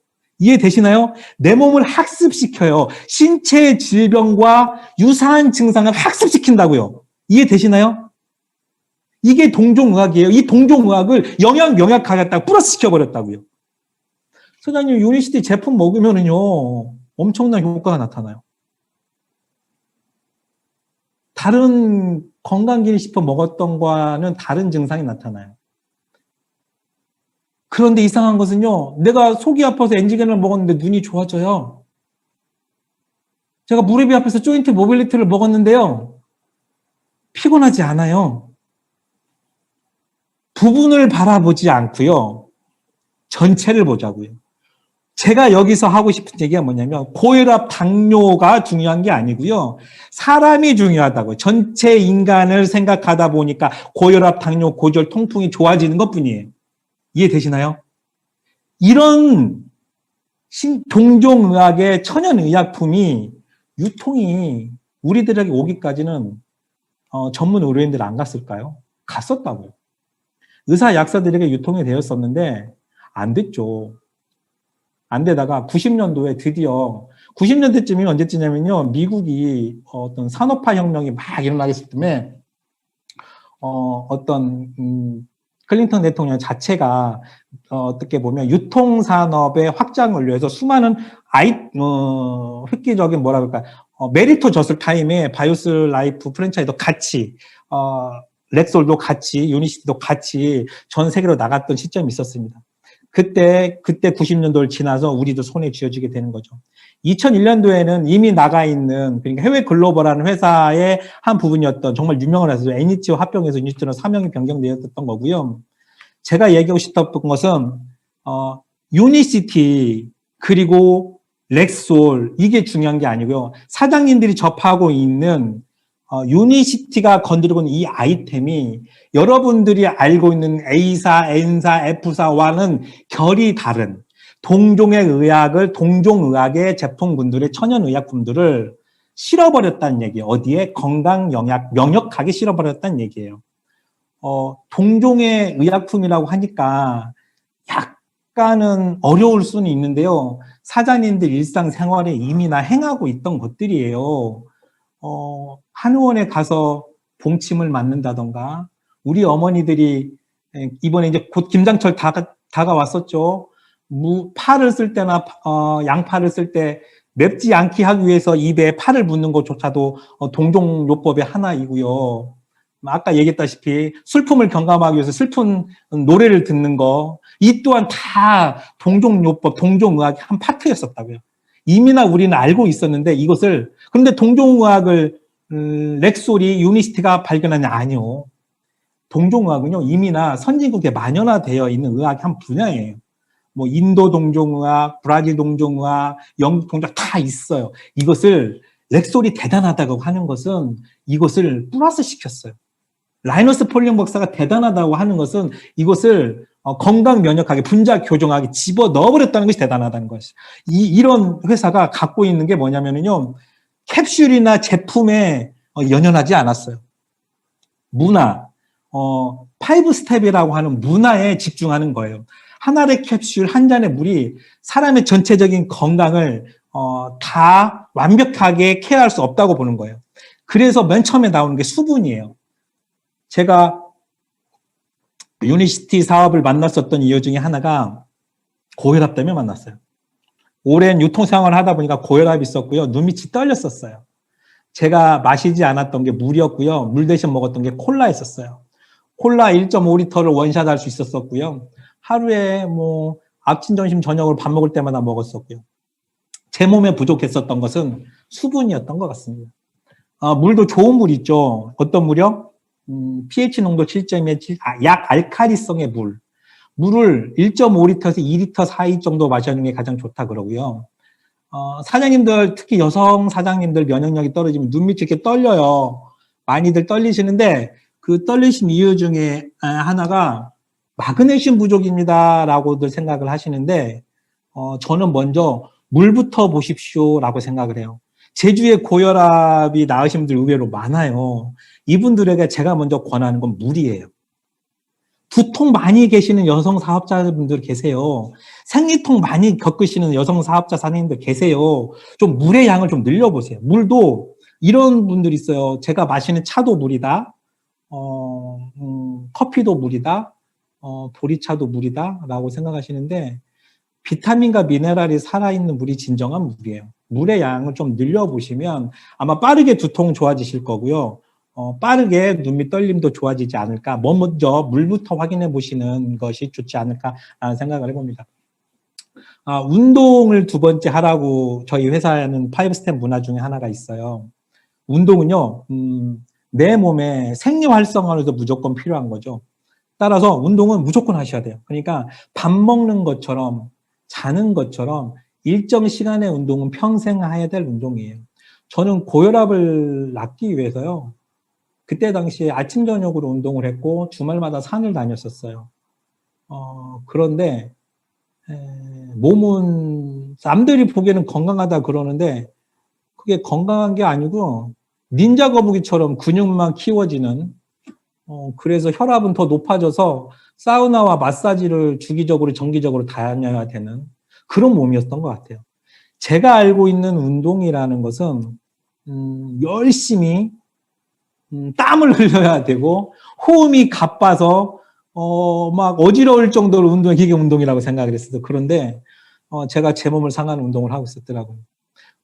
이해되시나요? 내 몸을 학습시켜요. 신체 질병과 유사한 증상을 학습시킨다고요. 이해되시나요? 이게 동종의학이에요. 이 동종의학을 영양학에다가 플러스시켜버렸다고요. 소장님, 유니시티 제품 먹으면은요, 엄청난 효과가 나타나요. 다른 건강기능식품 먹었던 거와는 다른 증상이 나타나요. 그런데 이상한 것은요, 내가 속이 아파서 엔지겐을 먹었는데 눈이 좋아져요. 제가 무릎이 아파서 조인트 모빌리티를 먹었는데요, 피곤하지 않아요. 부분을 바라보지 않고요, 전체를 보자고요. 제가 여기서 하고 싶은 얘기가 뭐냐면 고혈압, 당뇨가 중요한 게 아니고요. 사람이 중요하다고요. 전체 인간을 생각하다 보니까 고혈압, 당뇨, 고지혈, 통풍이 좋아지는 것뿐이에요. 이해되시나요? 이런 동종의학의 천연의약품이 유통이 우리들에게 오기까지는 전문 의료인들 안 갔을까요? 갔었다고요. 의사, 약사들에게 유통이 되었었는데 안 됐죠. 안 되다가 90년도에 드디어 90년대쯤이 언제쯤이냐면요. 미국이 어떤 산업화 혁명이 막 일어나기 때문에 어떤 클린턴 대통령 자체가 어떻게 보면 유통산업의 확장을 위해서 수많은 획기적인 뭐라 그럴까 메리토 저술 타임에 바이오스 라이프 프랜차이즈도 같이 렉솔도 같이 유니시티도 같이 전 세계로 나갔던 시점이 있었습니다. 그때 90년도를 지나서 우리도 손에 쥐어지게 되는 거죠. 2001년도에는 이미 나가 있는 그러니까 해외 글로벌한 회사의 한 부분이었던 정말 유명한 회사죠. NEC와 합병해서 유니시티로 사명이 변경되었던 거고요. 제가 얘기하고 싶었던 것은 유니시티 그리고 렉솔 이게 중요한 게 아니고요. 사장님들이 접하고 있는 유니시티가 건드리고 있는 이 아이템이 여러분들이 알고 있는 A사, N사, F사와는 결이 다른 동종의 동종의학의 제품군들의 천연의약품들을 실어버렸다는 얘기예요. 어디에? 면역학에 실어버렸다는 얘기예요. 동종의 의약품이라고 하니까 약간은 어려울 수는 있는데요. 사장님들 일상생활에 이미 행하고 있던 것들이에요. 한의원에 가서 봉침을 맞는다던가, 우리 어머니들이 이번에 이제 곧 김장철 다가왔었죠. 파를 쓸 때나 양파를 쓸 때 맵지 않게 하기 위해서 입에 팔을 붓는 것조차도 동종요법의 하나이고요. 아까 얘기했다시피 슬픔을 경감하기 위해서 슬픈 노래를 듣는 거, 이 또한 다 동종요법, 동종의학의 한 파트였었다고요. 이미나 우리는 알고 있었는데 이것을, 그런데 동종의학을 렉소리, 유니시티가 발견하냐? 아니요. 동종의학은요, 이미나 선진국에 만연화되어 있는 의학의 한 분야예요. 뭐 인도 동종의학, 브라질 동종의학, 영국 동종의학 다 있어요. 이것을 렉솔이 대단하다고 하는 것은 이것을 플러스 시켰어요. 라이너스 폴링 박사가 대단하다고 하는 것은 이것을 건강 면역학에 분자 교정학에 집어 넣어버렸다는 것이 대단하다는 것이. 이런 회사가 갖고 있는 게 뭐냐면요, 캡슐이나 제품에 연연하지 않았어요. 문화, 5스텝이라고 하는 문화에 집중하는 거예요. 한 알의 캡슐, 한 잔의 물이 사람의 전체적인 건강을 다 완벽하게 케어할 수 없다고 보는 거예요. 그래서 맨 처음에 나오는 게 수분이에요. 제가 유니시티 사업을 만났었던 이유 중에 하나가 고혈압 때문에 만났어요. 오랜 유통생활을 하다 보니까 고혈압이 있었고요. 눈밑이 떨렸었어요. 제가 마시지 않았던 게 물이었고요. 물 대신 먹었던 게 콜라였었어요. 콜라 1.5리터를 원샷 할 수 있었었고요. 하루에 뭐 아침, 점심, 저녁을 밥 먹을 때마다 먹었었고요. 제 몸에 부족했었던 것은 수분이었던 것 같습니다. 물도 좋은 물 있죠. 어떤 물이요? pH 농도 7.1, 약 알칼리성의 물. 물을 1.5리터에서 2리터 사이 정도 마시는 게 가장 좋다 그러고요. 사장님들, 특히 여성 사장님들 면역력이 떨어지면 눈밑이 이렇게 떨려요. 많이들 떨리시는데 그 떨리신 이유 중에 하나가 마그네슘 부족입니다라고들 생각을 하시는데 저는 먼저 물부터 보십시오라고 생각을 해요. 제주에 고혈압이 나으신 분들 의외로 많아요. 이분들에게 제가 먼저 권하는 건 물이에요. 두통 많이 계시는 여성 사업자분들 계세요. 생리통 많이 겪으시는 여성 사업자 사장님들 계세요. 좀 물의 양을 좀 늘려보세요. 물도 이런 분들이 있어요. 제가 마시는 차도 물이다. 커피도 물이다. 보리차도 물이다. 라고 생각하시는데 비타민과 미네랄이 살아있는 물이 진정한 물이에요. 물의 양을 좀 늘려보시면 아마 빠르게 두통 좋아지실 거고요. 빠르게 눈밑 떨림도 좋아지지 않을까. 먼저 물부터 확인해 보시는 것이 좋지 않을까라는 생각을 해봅니다. 운동을 두 번째 하라고 저희 회사에는 5스텝 문화 중에 하나가 있어요. 운동은요, 내 몸에 생리 활성화로서 무조건 필요한 거죠. 따라서 운동은 무조건 하셔야 돼요. 그러니까 밥 먹는 것처럼 자는 것처럼 일정 시간의 운동은 평생 해야 될 운동이에요. 저는 고혈압을 낫기 위해서요. 그때 당시에 아침 저녁으로 운동을 했고 주말마다 산을 다녔었어요. 그런데 몸은 남들이 보기에는 건강하다 그러는데 그게 건강한 게 아니고 닌자 거북이처럼 근육만 키워지는 그래서 혈압은 더 높아져서 사우나와 마사지를 주기적으로 정기적으로 다녀야 되는 그런 몸이었던 것 같아요. 제가 알고 있는 운동이라는 것은 열심히 땀을 흘려야 되고 호흡이 가빠서 막 어지러울 정도로 운동이 기계 운동이라고 생각을 했어요. 그런데 제가 제 몸을 상하는 운동을 하고 있었더라고요.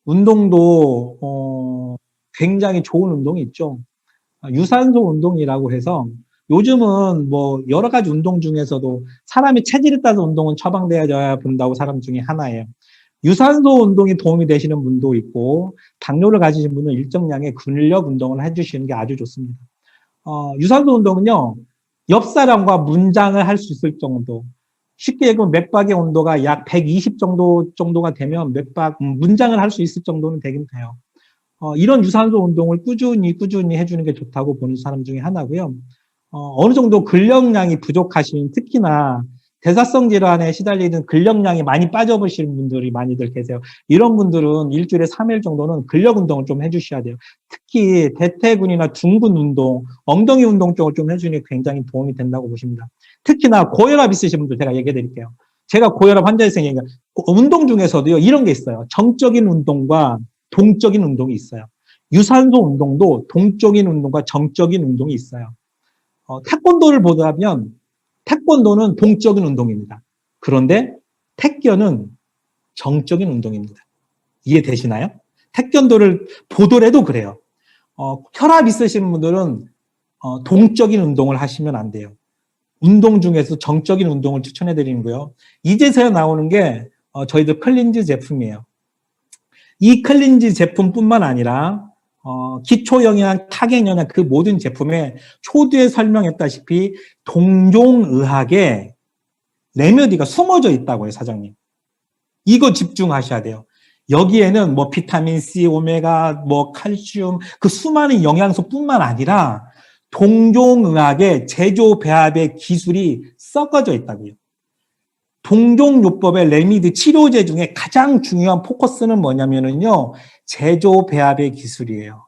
운동도 굉장히 좋은 운동이 있죠. 유산소 운동이라고 해서 요즘은 뭐 여러 가지 운동 중에서도 사람의 체질에 따라서 운동은 처방되어야 본다고 사람 중에 하나예요. 유산소 운동이 도움이 되시는 분도 있고 당뇨를 가지신 분은 일정량의 근력 운동을 해주시는 게 아주 좋습니다. 유산소 운동은요. 옆 사람과 문장을 할 수 있을 정도 쉽게 얘기하면 맥박의 온도가 약 120 정도가 되면 문장을 할 수 있을 정도는 되긴 돼요. 이런 유산소 운동을 꾸준히 해주는 게 좋다고 보는 사람 중에 하나고요. 어느 정도 근력량이 부족하신 특히나 대사성 질환에 시달리는 근력량이 많이 빠져보시는 분들이 많이들 계세요. 이런 분들은 일주일에 3일 정도는 근력 운동을 좀 해주셔야 돼요. 특히 대퇴근이나 둔근 운동, 엉덩이 운동 쪽을 좀 해주는 게 굉장히 도움이 된다고 보십니다. 특히나 고혈압 있으신 분들 제가 얘기해 드릴게요. 제가 고혈압 환자에서 얘기해요. 운동 중에서도요, 이런 게 있어요. 정적인 운동과 동적인 운동이 있어요. 유산소 운동도 동적인 운동과 정적인 운동이 있어요. 태권도를 보자면 태권도는 동적인 운동입니다. 그런데 태권은 정적인 운동입니다. 이해되시나요? 택견도를 보더라도 그래요. 혈압 있으신 분들은 동적인 운동을 하시면 안 돼요. 운동 중에서 정적인 운동을 추천해 드리는 거요. 이제서야 나오는 게 저희들 클린즈 제품이에요. 이 클린즈 제품뿐만 아니라 기초영양, 타겟영양 그 모든 제품에 초두에 설명했다시피 동종의학에 레메디가 숨어져 있다고요, 사장님. 이거 집중하셔야 돼요. 여기에는 뭐 비타민 C, 오메가, 뭐 칼슘, 그 수많은 영양소뿐만 아니라 동종의학의 제조 배합의 기술이 섞어져 있다고요. 동종요법의 레미드 치료제 중에 가장 중요한 포커스는 뭐냐면요, 제조 배합의 기술이에요.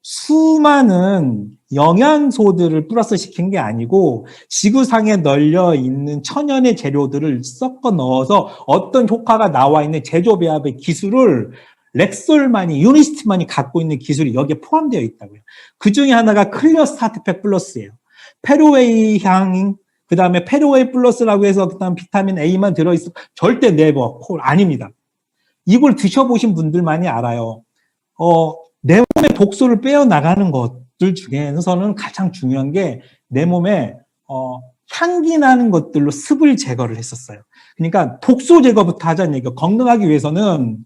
수많은 영양소들을 플러스 시킨 게 아니고 지구상에 널려 있는 천연의 재료들을 섞어 넣어서 어떤 효과가 나와 있는 제조 배합의 기술을 렉솔만이, 유니스트만이 갖고 있는 기술이 여기에 포함되어 있다고요. 그 중에 하나가 클리어 스타트팩 플러스예요. 페로웨이 향, 그 다음에 페로웨이 플러스라고 해서 그다음 비타민 A만 들어있어. 절대 네버, 콜 아닙니다. 이걸 드셔보신 분들만이 알아요. 내 몸의 독소를 빼어나가는 것들 중에서는 가장 중요한 게 내 몸에 향기 나는 것들로 습을 제거를 했었어요. 그러니까 독소 제거부터 하자는 얘기예요. 건강하기 위해서는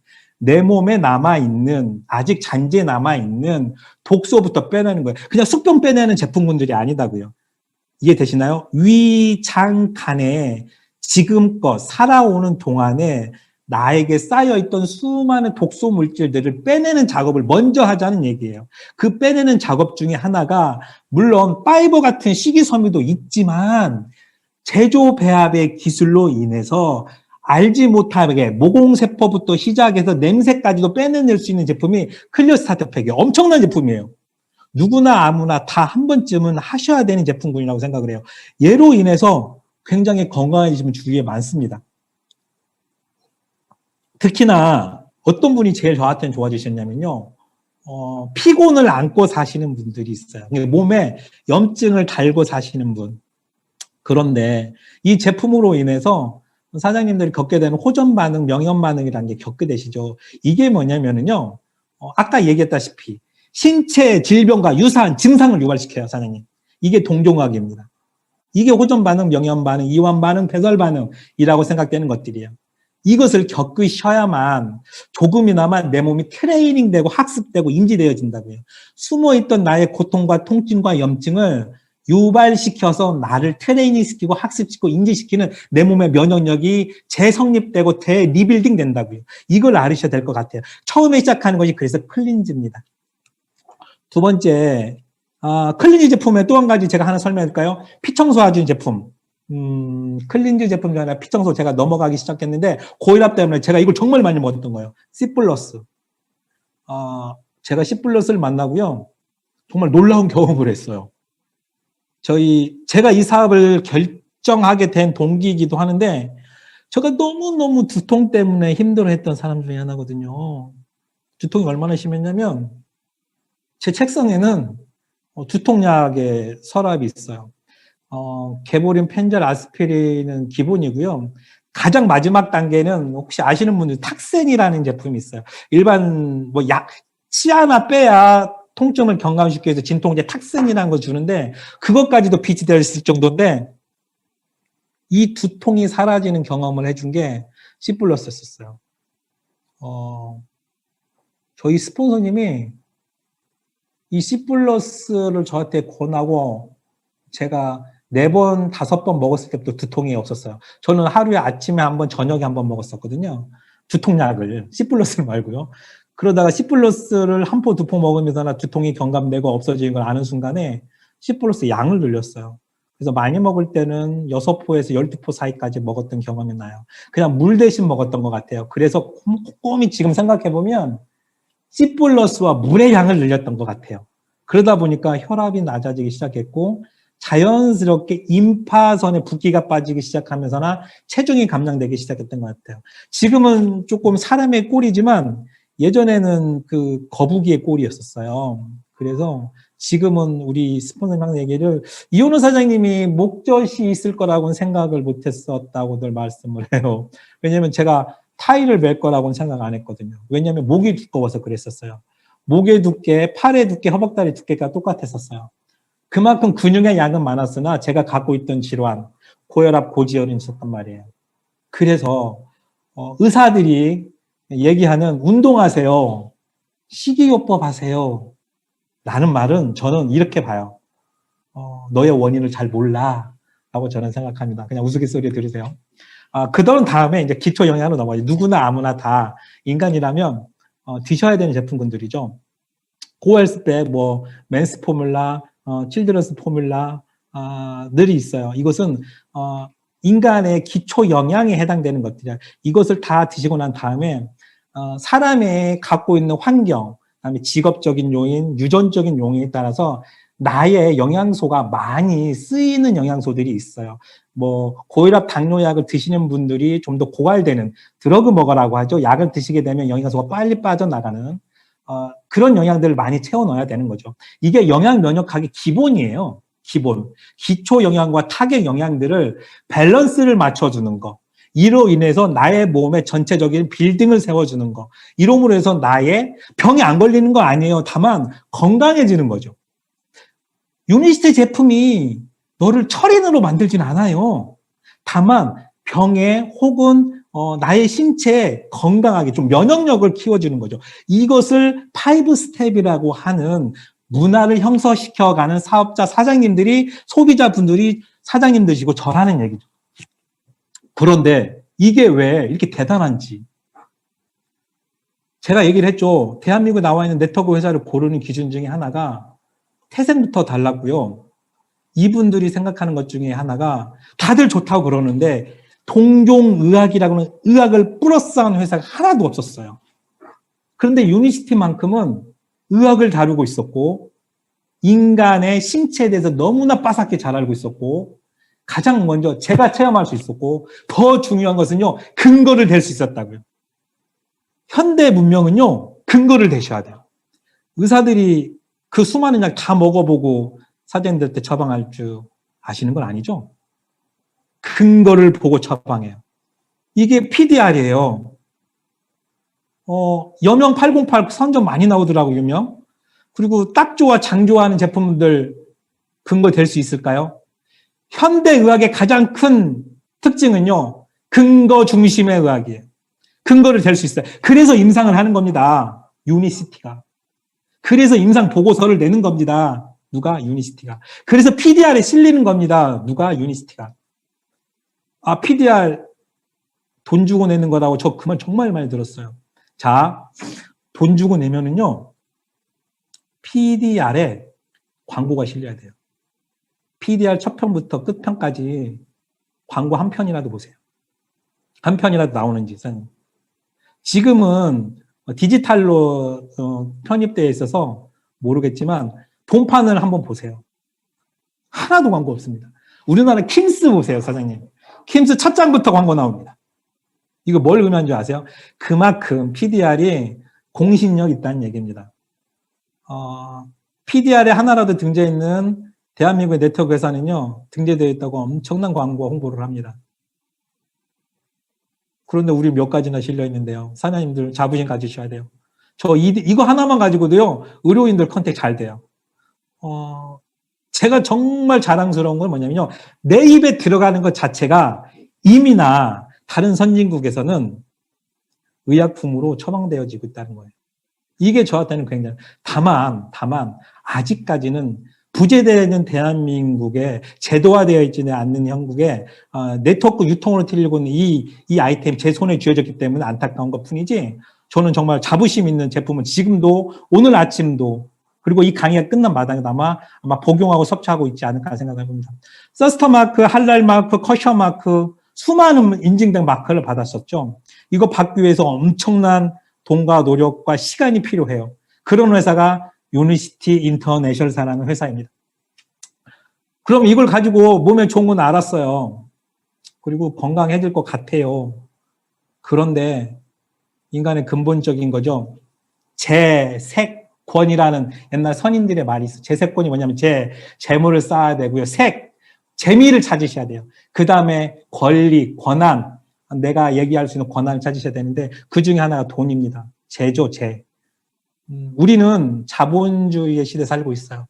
내 몸에 남아있는, 아직 잔재에 남아있는 독소부터 빼내는 거예요. 그냥 숙병 빼내는 제품군들이 아니다고요. 이해되시나요? 위, 장, 간에 지금껏 살아오는 동안에 나에게 쌓여있던 수많은 독소 물질들을 빼내는 작업을 먼저 하자는 얘기예요. 그 빼내는 작업 중에 하나가 물론 파이버 같은 식이섬유도 있지만 제조 배합의 기술로 인해서 알지 못하게 모공세포부터 시작해서 냄새까지도 빼내낼 수 있는 제품이 클리어 스타트팩이에요. 엄청난 제품이에요. 누구나 아무나 다 한 번쯤은 하셔야 되는 제품군이라고 생각을 해요. 얘로 인해서 굉장히 건강해지면 주위에 많습니다. 특히나 어떤 분이 제일 저한테는 좋아지셨냐면요. 피곤을 안고 사시는 분들이 있어요. 몸에 염증을 달고 사시는 분. 그런데 이 제품으로 인해서 사장님들이 겪게 되는 호전 반응, 명현 반응이라는 게 겪게 되시죠. 이게 뭐냐면요. 아까 얘기했다시피 신체 질병과 유사한 증상을 유발시켜요, 사장님. 이게 동종학입니다. 이게 호전 반응, 명현 반응, 이완 반응, 배설 반응이라고 생각되는 것들이에요. 이것을 겪으셔야만 조금이나마 내 몸이 트레이닝되고 학습되고 인지되어진다고요. 숨어있던 나의 고통과 통증과 염증을 유발시켜서 나를 트레이닝시키고 학습시키고 인지시키는 내 몸의 면역력이 재성립되고 대리빌딩 된다고요. 이걸 알으셔야 될 것 같아요. 처음에 시작하는 것이 그래서 클린즈입니다. 두 번째, 클린즈 제품에 또 한 가지 제가 하나 설명할까요? 피청소해주는 제품. 클린즈 제품 중에 하나 피청소 제가 넘어가기 시작했는데 고혈압 때문에 제가 이걸 정말 많이 먹었던 거예요. C+. 제가 C+를 만나고요. 정말 놀라운 경험을 했어요. 제가 이 사업을 결정하게 된 동기이기도 하는데 제가 너무너무 두통 때문에 힘들어했던 사람 중에 하나거든요. 두통이 얼마나 심했냐면 제 책상에는 두통약의 서랍이 있어요. 개보린, 펜젤, 아스피린은 기본이고요. 가장 마지막 단계는 혹시 아시는 분들 탁센이라는 제품이 있어요. 일반 뭐 치 하나 빼야 통증을 경감시키기 위해서 진통제 탁센이라는 거 주는데 그것까지도 비치되어 있을 정도인데 이 두통이 사라지는 경험을 해준 게 C+였었어요. 저희 스폰서님이 이 C+를 저한테 권하고 제가 4번, 5번 먹었을 때부터 두통이 없었어요. 저는 하루에 아침에 한 번, 저녁에 한 번 먹었었거든요. 두통약을, C+를 말고요. 그러다가 C+를 한 포, 2포 먹으면서 두통이 경감되고 없어지는 걸 아는 순간에 C+ 양을 늘렸어요. 그래서 많이 먹을 때는 6포에서 12포 사이까지 먹었던 경험이 나요. 그냥 물 대신 먹었던 것 같아요. 그래서 꼼꼼히 지금 생각해보면 C+와 물의 양을 늘렸던 것 같아요. 그러다 보니까 혈압이 낮아지기 시작했고 자연스럽게 임파선에 붓기가 빠지기 시작하면서나 체중이 감량되기 시작했던 것 같아요. 지금은 조금 사람의 꼴이지만 예전에는 그 거북이의 꼴이었었어요. 그래서 지금은 우리 스폰서님 얘기를 이현우 사장님이 목젖이 있을 거라고는 생각을 못했었다고들 말씀을 해요. 왜냐하면 제가 타이를 맬 거라고는 생각 안 했거든요. 왜냐하면 목이 두꺼워서 그랬었어요. 목의 두께, 팔의 두께, 허벅다리 두께가 똑같았었어요. 그만큼 근육의 양은 많았으나 제가 갖고 있던 질환, 고혈압, 고지혈이 있었단 말이에요. 그래서 의사들이 얘기하는 운동하세요. 식이요법 하세요. 라는 말은 저는 이렇게 봐요. 너의 원인을 잘 몰라. 라고 저는 생각합니다. 그냥 우스갯소리 들으세요. 그런 다음에 이제 기초 영양으로 넘어가요. 누구나 아무나 다 인간이라면 드셔야 되는 제품군들이죠. 고헬스백, 뭐 맨스 포뮬라, 칠드런스 포뮬라 들이 있어요. 이것은 인간의 기초 영양에 해당되는 것들이야. 이것을 다 드시고 난 다음에 사람의 갖고 있는 환경, 그다음에 직업적인 요인, 유전적인 요인에 따라서 나의 영양소가 많이 쓰이는 영양소들이 있어요. 뭐 고혈압 당뇨약을 드시는 분들이 좀 더 고갈되는 드러그 먹으라고 하죠. 약을 드시게 되면 영양소가 빨리 빠져나가는 그런 영양들을 많이 채워 넣어야 되는 거죠. 이게 영양 면역학의 기본이에요. 기본. 기초 영양과 타겟 영양들을 밸런스를 맞춰주는 거. 이로 인해서 나의 몸의 전체적인 빌딩을 세워주는 거. 이로므로 해서 나의 병이 안 걸리는 거 아니에요. 다만 건강해지는 거죠. 유니시티 제품이 너를 철인으로 만들진 않아요. 다만 병에 혹은 나의 신체에 건강하게 좀 면역력을 키워주는 거죠. 이것을 5스텝이라고 하는 문화를 형성시켜가는 사업자 사장님들이 소비자분들이 사장님들이시고 저라는 얘기죠. 그런데 이게 왜 이렇게 대단한지 제가 얘기를 했죠. 대한민국에 나와 있는 네트워크 회사를 고르는 기준 중에 하나가 태생부터 달랐고요. 이분들이 생각하는 것 중에 하나가 다들 좋다고 그러는데 동종의학이라고는 의학을 플러스한 회사가 하나도 없었어요. 그런데 유니시티만큼은 의학을 다루고 있었고 인간의 신체에 대해서 너무나 빠삭하게 잘 알고 있었고 가장 먼저 제가 체험할 수 있었고 더 중요한 것은요. 근거를 댈 수 있었다고요. 현대 문명은요. 근거를 대셔야 돼요. 의사들이 그 수많은 약 다 먹어보고 사장님들한테 처방할 줄 아시는 건 아니죠? 근거를 보고 처방해요. 이게 PDR이에요. 여명 808 선전 많이 나오더라고요, 유명. 그리고 딱 좋아, 장 좋아하는 제품들 근거 될 수 있을까요? 현대의학의 가장 큰 특징은요, 근거 중심의 의학이에요. 근거를 댈 수 있어요. 그래서 임상을 하는 겁니다. 유니시티가. 그래서 임상 보고서를 내는 겁니다. 누가? 유니시티가. 그래서 PDR에 실리는 겁니다. 누가? 유니시티가. PDR 돈 주고 내는 거라고 저 그 말 정말 많이 들었어요. 자, 돈 주고 내면은요, PDR에 광고가 실려야 돼요. PDR 첫 편부터 끝 편까지 광고 한 편이라도 보세요. 한 편이라도 나오는지. 지금은 디지털로 편입되어 있어서 모르겠지만 본판을 한번 보세요. 하나도 광고 없습니다. 우리나라 킴스 보세요, 사장님. 킴스 첫 장부터 광고 나옵니다. 이거 뭘 의미하는 줄 아세요? 그만큼 PDR이 공신력 있다는 얘기입니다. PDR에 하나라도 등재해 있는 대한민국의 네트워크 회사는요, 등재되어 있다고 엄청난 광고 홍보를 합니다. 그런데 우리 몇 가지나 실려 있는데요. 사장님들 자부심 가지셔야 돼요. 이거 하나만 가지고도요, 의료인들 컨택 잘 돼요. 제가 정말 자랑스러운 건 뭐냐면요. 내 입에 들어가는 것 자체가 이미나 다른 선진국에서는 의약품으로 처방되어지고 있다는 거예요. 이게 저한테는 굉장히, 다만, 아직까지는 부재되는 대한민국에 제도화되어 있지는 않는 형국에 네트워크 유통으로 틀리고 있는 이 아이템 제 손에 쥐어졌기 때문에 안타까운 것 뿐이지 저는 정말 자부심 있는 제품은 지금도 오늘 아침도 그리고 이 강의가 끝난 마당에 아마 복용하고 섭취하고 있지 않을까 생각을 해봅니다. 서스터 마크, 할랄 마크, 커셔 마크 수많은 인증된 마크를 받았었죠. 이거 받기 위해서 엄청난 돈과 노력과 시간이 필요해요. 그런 회사가 유니시티 인터내셔널사라는 회사입니다. 그럼 이걸 가지고 몸에 좋은 건 알았어요. 그리고 건강해질 것 같아요. 그런데 인간의 근본적인 거죠. 재색권이라는 옛날 선인들의 말이 있어요. 재색권이 뭐냐면 재물을 쌓아야 되고요. 재미를 찾으셔야 돼요. 그 다음에 권리, 권한, 내가 얘기할 수 있는 권한을 찾으셔야 되는데 그 중에 하나가 돈입니다. 재죠, 재. 우리는 자본주의의 시대에 살고 있어요.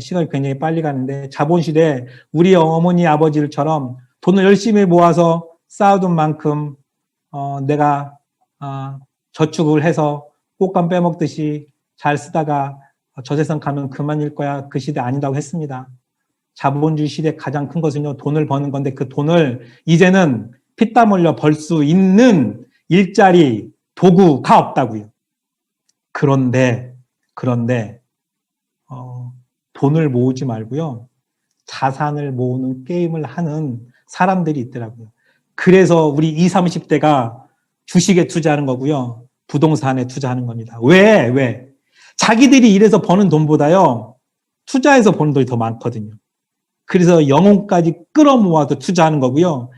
시간이 굉장히 빨리 가는데 자본시대 우리 어머니 아버지들처럼 돈을 열심히 모아서 쌓아둔 만큼 내가 저축을 해서 꽃감 빼먹듯이 잘 쓰다가 저세상 가면 그만일 거야. 그 시대 아니라고 했습니다. 자본주의 시대 가장 큰 것은요, 돈을 버는 건데 그 돈을 이제는 피땀 흘려 벌 수 있는 일자리, 도구가 없다고요. 그런데 돈을 모으지 말고요, 자산을 모으는 게임을 하는 사람들이 있더라고요. 그래서 우리 20, 30대가 주식에 투자하는 거고요, 부동산에 투자하는 겁니다. 왜? 자기들이 일해서 버는 돈보다요, 투자해서 버는 돈이 더 많거든요. 그래서 영혼까지 끌어모아서 투자하는 거고요.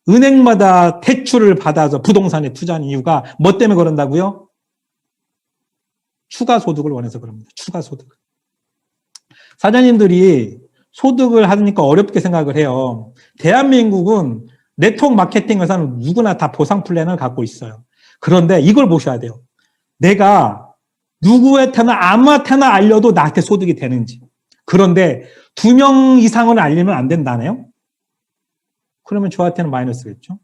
은행마다 대출을 받아서 부동산에 투자하는 이유가 뭐 때문에 그런다고요? 추가 소득을 원해서 그럽니다. 추가 소득. 사장님들이 소득을 하니까 어렵게 생각을 해요. 대한민국은 네트워크 마케팅 회사는 누구나 다 보상 플랜을 갖고 있어요. 그런데 이걸 보셔야 돼요. 내가 누구한테나 아무한테나 알려도 나한테 소득이 되는지. 그런데 2명 이상을 알리면 안 된다네요. 그러면 저한테는 마이너스겠죠.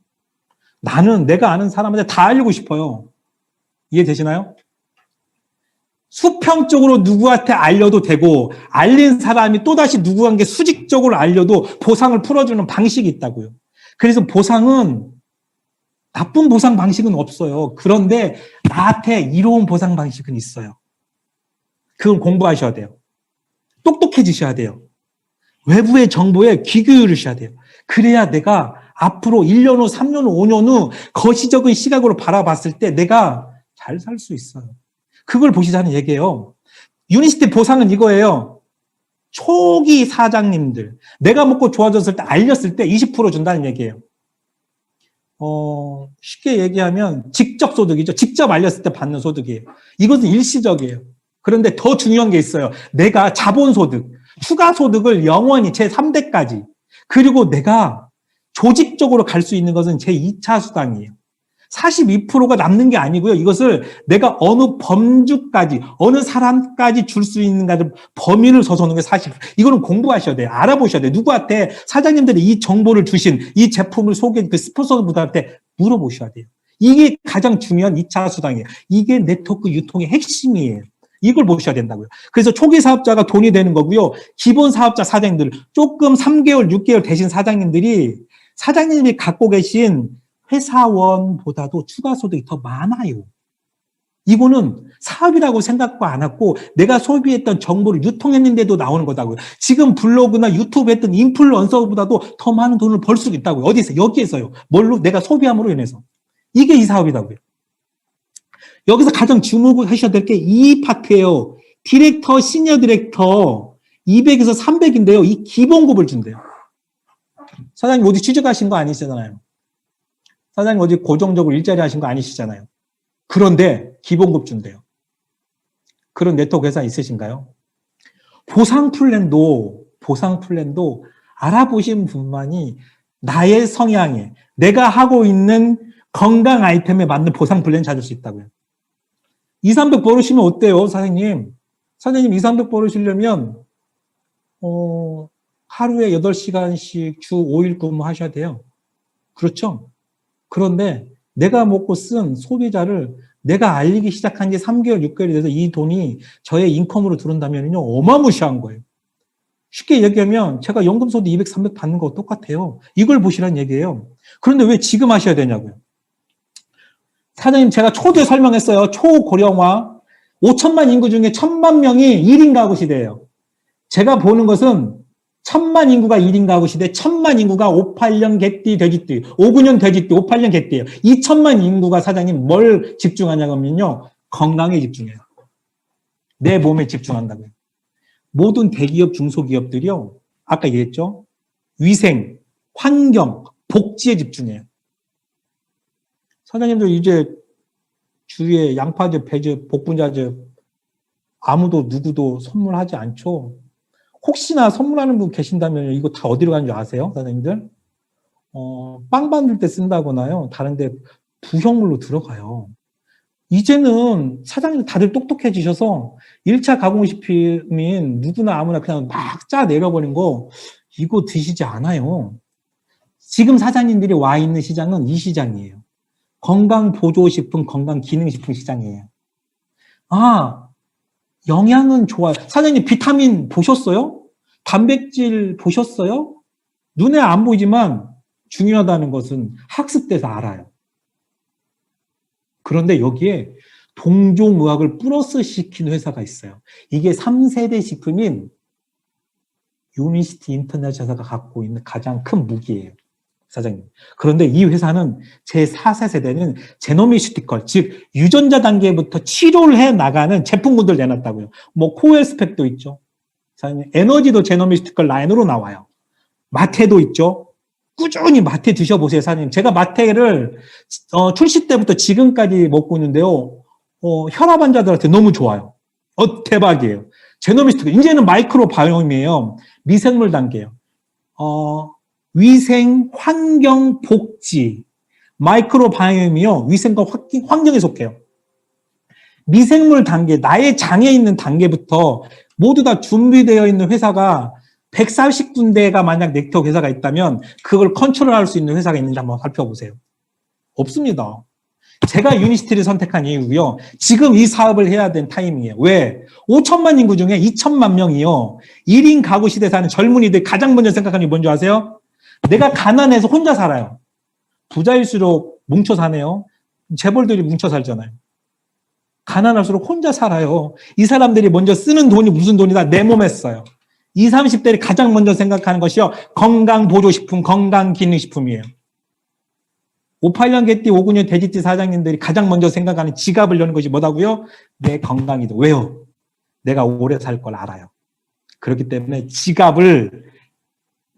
나는 내가 아는 사람한테 다 알리고 싶어요. 이해되시나요? 수평적으로 누구한테 알려도 되고 알린 사람이 또다시 누구한테 수직적으로 알려도 보상을 풀어주는 방식이 있다고요. 그래서 보상은 나쁜 보상 방식은 없어요. 그런데 나한테 이로운 보상 방식은 있어요. 그걸 공부하셔야 돼요. 똑똑해지셔야 돼요. 외부의 정보에 귀 기울이셔야 돼요. 그래야 내가 앞으로 1년 후, 3년 후, 5년 후 거시적인 시각으로 바라봤을 때 내가 잘 살 수 있어요. 그걸 보시자는 얘기예요. 유니시티 보상은 이거예요. 초기 사장님들, 내가 먹고 좋아졌을 때 알렸을 때 20% 준다는 얘기예요. 쉽게 얘기하면 직접 소득이죠. 직접 알렸을 때 받는 소득이에요. 이것은 일시적이에요. 그런데 더 중요한 게 있어요. 내가 자본소득, 추가소득을 영원히 제3대까지, 그리고 내가 조직적으로 갈 수 있는 것은 제2차 수당이에요. 42%가 남는 게 아니고요. 이것을 내가 어느 범주까지, 어느 사람까지 줄 수 있는가를 범위를 서서는 게 40%. 이거는 공부하셔야 돼요. 알아보셔야 돼요. 누구한테 사장님들이 이 정보를 주신 이 제품을 소개한 그 스폰서분들한테 물어보셔야 돼요. 이게 가장 중요한 2차 수당이에요. 이게 네트워크 유통의 핵심이에요. 이걸 보셔야 된다고요. 그래서 초기 사업자가 돈이 되는 거고요. 기본 사업자 사장님들, 조금 3개월, 6개월 되신 사장님들이 갖고 계신 회사원보다도 추가 소득이 더 많아요. 이거는 사업이라고 생각도 안 하고 내가 소비했던 정보를 유통했는데도 나오는 거다고요. 지금 블로그나 유튜브 했던 인플루언서보다도 더 많은 돈을 벌 수 있다고요. 어디서? 여기에서요. 뭘로? 내가 소비함으로 인해서. 이게 이 사업이다고요. 여기서 가장 주목하셔야 될 게 이 파트예요. 디렉터, 시니어 디렉터 200에서 300인데요. 이 기본급을 준대요. 사장님 어디 취직하신 거 아니시잖아요. 사장님 어디 고정적으로 일자리 하신 거 아니시잖아요. 그런데 기본급 준대요. 그런 네트워크 회사 있으신가요? 보상 플랜도 알아보신 분만이 나의 성향에, 내가 하고 있는 건강 아이템에 맞는 보상 플랜 찾을 수 있다고요. 2, 300 벌으시면 어때요, 사장님? 사장님 2, 300 벌으시려면 하루에 8시간씩 주 5일 근무하셔야 돼요. 그렇죠? 그런데 내가 먹고 쓴 소비자를 내가 알리기 시작한 지 3개월, 6개월이 돼서 이 돈이 저의 인컴으로 들어온다면요, 어마무시한 거예요. 쉽게 얘기하면 제가 연금소득 200, 300 받는 거 똑같아요. 이걸 보시라는 얘기예요. 그런데 왜 지금 하셔야 되냐고요. 사장님 제가 초두에 설명했어요. 초고령화 5천만 인구 중에 1,000만 명이 1인 가구 시대예요. 제가 보는 것은 1,000만 인구가 1인 가구 시대, 1,000만 인구가 58년 개띠, 돼지띠, 59년 돼지띠, 58년 개띠예요. 2,000만 인구가 사장님 뭘 집중하냐면요, 건강에 집중해요. 내 몸에 집중한다고요. 모든 대기업, 중소기업들이요, 아까 얘기했죠, 위생, 환경, 복지에 집중해요. 사장님들 이제 주위에 양파즙, 배즙, 복분자즙 아무도 누구도 선물하지 않죠. 혹시나 선물하는 분 계신다면 이거 다 어디로 가는 줄 아세요? 사장님들? 빵 만들 때 쓴다거나요. 다른데 부형물로 들어가요. 이제는 사장님 다들 똑똑해지셔서 1차 가공식품인 누구나 아무나 그냥 막 짜 내려버린 거 이거 드시지 않아요. 지금 사장님들이 와 있는 시장은 이 시장이에요. 건강보조식품, 건강기능식품 시장이에요. 아, 영양은 좋아요. 사장님 비타민 보셨어요? 단백질 보셨어요? 눈에 안 보이지만 중요하다는 것은 학습돼서 알아요. 그런데 여기에 동종의학을 플러스 시킨 회사가 있어요. 이게 3세대 식품인 유니시티 인터내셔널가 갖고 있는 가장 큰 무기예요. 사장님. 그런데 이 회사는 제4세대는 제노미슈티컬, 즉 유전자 단계부터 치료를 해 나가는 제품군들 내놨다고요. 뭐 코엘스펙도 있죠. 사장님, 에너지도 제노미슈티컬 라인으로 나와요. 마테도 있죠. 꾸준히 마테 드셔보세요, 사장님. 제가 마테를 출시 때부터 지금까지 먹고 있는데요. 혈압 환자들한테 너무 좋아요. 대박이에요. 제노미스틱. 이제는 마이크로 바이옴이에요. 미생물 단계예요. 위생, 환경, 복지. 마이크로 바이옴이요. 위생과 환경에 속해요. 미생물 단계, 나의 장에 있는 단계부터 모두 다 준비되어 있는 회사가 140군데가 만약 넥터 회사가 있다면 그걸 컨트롤할 수 있는 회사가 있는지 한번 살펴보세요. 없습니다. 제가 유니시티를 선택한 이유고요. 지금 이 사업을 해야 된 타이밍이에요. 왜? 5천만 인구 중에 2천만 명이요. 1인 가구 시대에 사는 젊은이들 가장 먼저 생각하는 게 뭔지 아세요? 내가 가난해서 혼자 살아요. 부자일수록 뭉쳐 사네요. 재벌들이 뭉쳐 살잖아요. 가난할수록 혼자 살아요. 이 사람들이 먼저 쓰는 돈이 무슨 돈이다? 내 몸에 써요. 20, 30대를 가장 먼저 생각하는 것이요. 건강보조식품, 건강기능식품이에요. 58년 개띠, 59년 돼지띠 사장님들이 가장 먼저 생각하는 지갑을 여는 것이 뭐다고요? 내 건강이다. 왜요? 내가 오래 살 걸 알아요. 그렇기 때문에 지갑을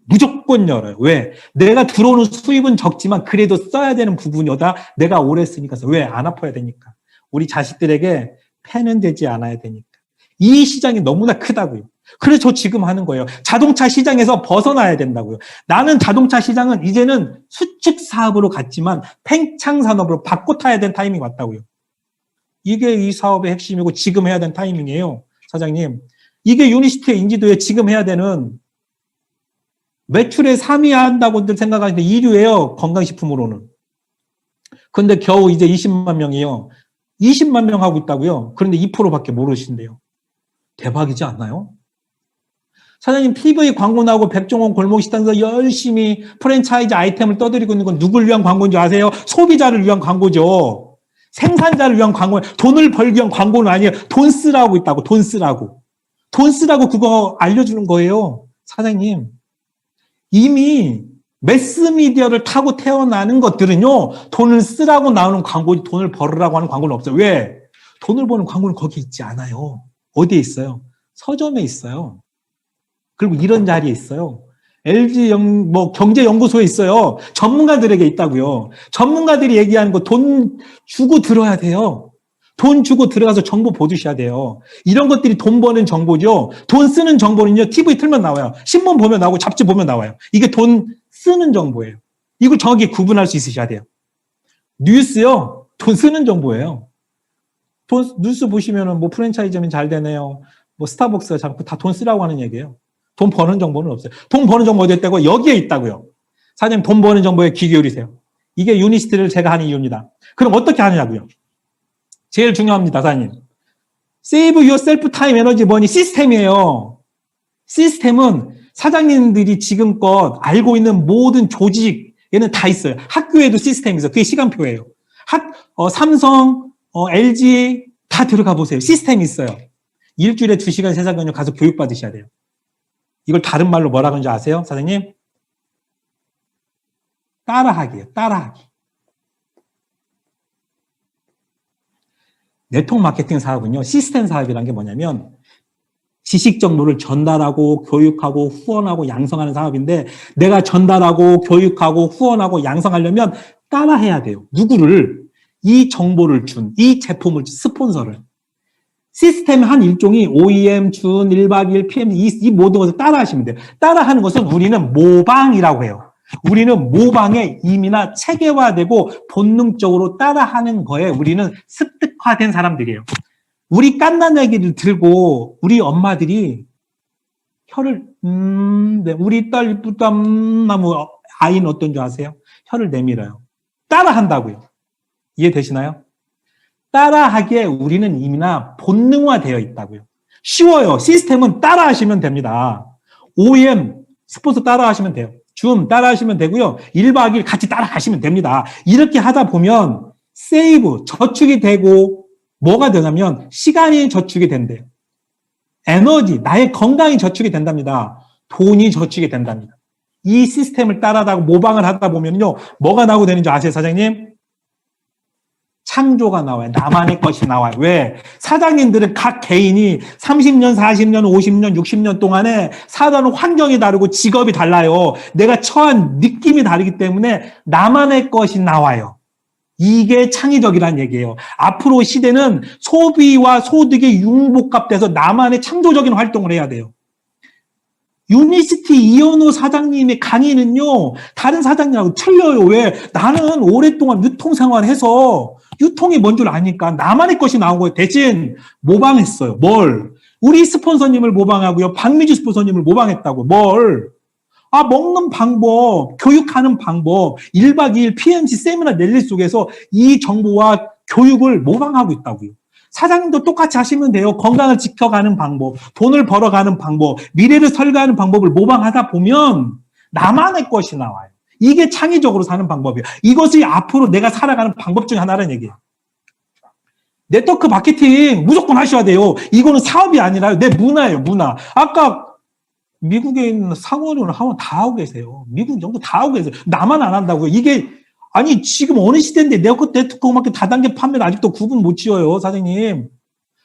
무조건 열어요. 왜? 내가 들어오는 수입은 적지만 그래도 써야 되는 부분이다. 내가 오래 쓰니까. 왜? 안 아파야 되니까. 우리 자식들에게 패는 되지 않아야 되니까. 이 시장이 너무나 크다고요. 그래서 저 지금 하는 거예요. 자동차 시장에서 벗어나야 된다고요. 나는 자동차 시장은 이제는 수축 사업으로 갔지만 팽창 산업으로 바꿔 타야 된 타이밍이 왔다고요. 이게 이 사업의 핵심이고 지금 해야 되는 타이밍이에요. 사장님. 이게 유니시티의 인지도에 지금 해야 되는 매출에 3위 한다고들 생각하는데 2위예요. 건강식품으로는. 근데 겨우 이제 20만 명이요. 20만 명 하고 있다고요. 그런데 2%밖에 모르신대요. 대박이지 않나요? 사장님 PV 광고 나오고 백종원 골목식당에서 열심히 프랜차이즈 아이템을 떠들이고 있는 건 누굴 위한 광고인지 아세요? 소비자를 위한 광고죠. 생산자를 위한 광고, 돈을 벌기 위한 광고는 아니에요. 돈 쓰라고 있다고, 돈 쓰라고. 돈 쓰라고 그거 알려주는 거예요. 사장님. 이미 매스미디어를 타고 태어나는 것들은요, 돈을 쓰라고 나오는 광고, 돈을 벌으라고 하는 광고는 없어요. 왜? 돈을 버는 광고는 거기 있지 않아요. 어디에 있어요? 서점에 있어요. 그리고 이런 자리에 있어요. LG 경제연구소에 있어요. 전문가들에게 있다고요. 전문가들이 얘기하는 거 돈 주고 들어야 돼요. 돈 주고 들어가서 정보 보주셔야 돼요. 이런 것들이 돈 버는 정보죠. 돈 쓰는 정보는요. TV 틀면 나와요. 신문 보면 나오고 잡지 보면 나와요. 이게 돈 쓰는 정보예요. 이걸 정확히 구분할 수 있으셔야 돼요. 뉴스요. 돈 쓰는 정보예요. 뉴스 보시면은 뭐 프랜차이즈면 잘 되네요. 뭐 스타벅스가 자꾸 다 돈 쓰라고 하는 얘기예요. 돈 버는 정보는 없어요. 돈 버는 정보 어디 있다고? 여기에 있다고요. 사장님 돈 버는 정보에 귀 기울이세요. 이게 유니시티를 제가 하는 이유입니다. 그럼 어떻게 하느냐고요? 제일 중요합니다, 사장님. Save yourself time, energy, money 시스템이에요. 시스템은 사장님들이 지금껏 알고 있는 모든 조직에는 다 있어요. 학교에도 시스템이 있어요. 그게 시간표예요. 삼성, LG 다 들어가 보세요. 시스템이 있어요. 일주일에 2시간, 3시간요 가서 교육 받으셔야 돼요. 이걸 다른 말로 뭐라 그러는지 아세요? 사장님? 따라하기예요. 따라하기. 네트워크 마케팅 사업은요. 시스템 사업이라는 게 뭐냐면 지식 정보를 전달하고 교육하고 후원하고 양성하는 사업인데 내가 전달하고 교육하고 후원하고 양성하려면 따라해야 돼요. 누구를? 이 정보를 준, 이 제품을 준 스폰서를. 시스템의 한 일종이 OEM, 준, 1박 2일, PM, 이 모든 것을 따라하시면 돼요. 따라하는 것은 우리는 모방이라고 해요. 우리는 모방에 이미나 체계화되고 본능적으로 따라하는 거에 우리는 습득화된 사람들이에요. 우리 깐난 얘기를 들고 우리 엄마들이 혀를 네, 우리 딸 이쁘다 나무 아이는 어떤 줄 아세요? 혀를 내밀어요. 따라한다고요. 이해되시나요? 따라하기에 우리는 이미나 본능화되어 있다고요. 쉬워요. 시스템은 따라하시면 됩니다. OEM 스포츠 따라하시면 돼요. 줌 따라하시면 되고요. 1박 2일 같이 따라가시면 됩니다. 이렇게 하다 보면 세이브, 저축이 되고 뭐가 되냐면 시간이 저축이 된대요. 에너지, 나의 건강이 저축이 된답니다. 돈이 저축이 된답니다. 이 시스템을 따라다가 모방을 하다 보면요. 뭐가 나오고 되는 줄 아세요, 사장님? 창조가 나와요. 나만의 것이 나와요. 왜? 사장님들은 각 개인이 30년, 40년, 50년, 60년 동안에 살아온 환경이 다르고 직업이 달라요. 내가 처한 느낌이 다르기 때문에 나만의 것이 나와요. 이게 창의적이란 얘기예요. 앞으로 시대는 소비와 소득의 융복합돼서 나만의 창조적인 활동을 해야 돼요. 유니시티 이현우 사장님의 강의는요, 다른 사장님하고 틀려요. 왜? 나는 오랫동안 유통생활해서 유통이 뭔 줄 아니까 나만의 것이 나온 거예요. 대신 모방했어요. 뭘? 우리 스폰서님을 모방하고요. 박미주 스폰서님을 모방했다고. 뭘? 아, 먹는 방법, 교육하는 방법, 1박 2일 PMC 세미나 랠리 속에서 이 정보와 교육을 모방하고 있다고요. 사장님도 똑같이 하시면 돼요. 건강을 지켜가는 방법, 돈을 벌어가는 방법, 미래를 설계하는 방법을 모방하다 보면 나만의 것이 나와요. 이게 창의적으로 사는 방법이에요. 이것이 앞으로 내가 살아가는 방법 중에 하나라는 얘기예요. 네트워크 마케팅 무조건 하셔야 돼요. 이거는 사업이 아니라 내 문화예요, 문화. 아까 미국에 있는 상원을 하면 다 하고 계세요. 미국 정도 다 하고 계세요. 나만 안 한다고요. 이게 아니 지금 어느 시대인데 네트워크 마케팅 다단계 판매를 아직도 구분 못 지어요, 사장님.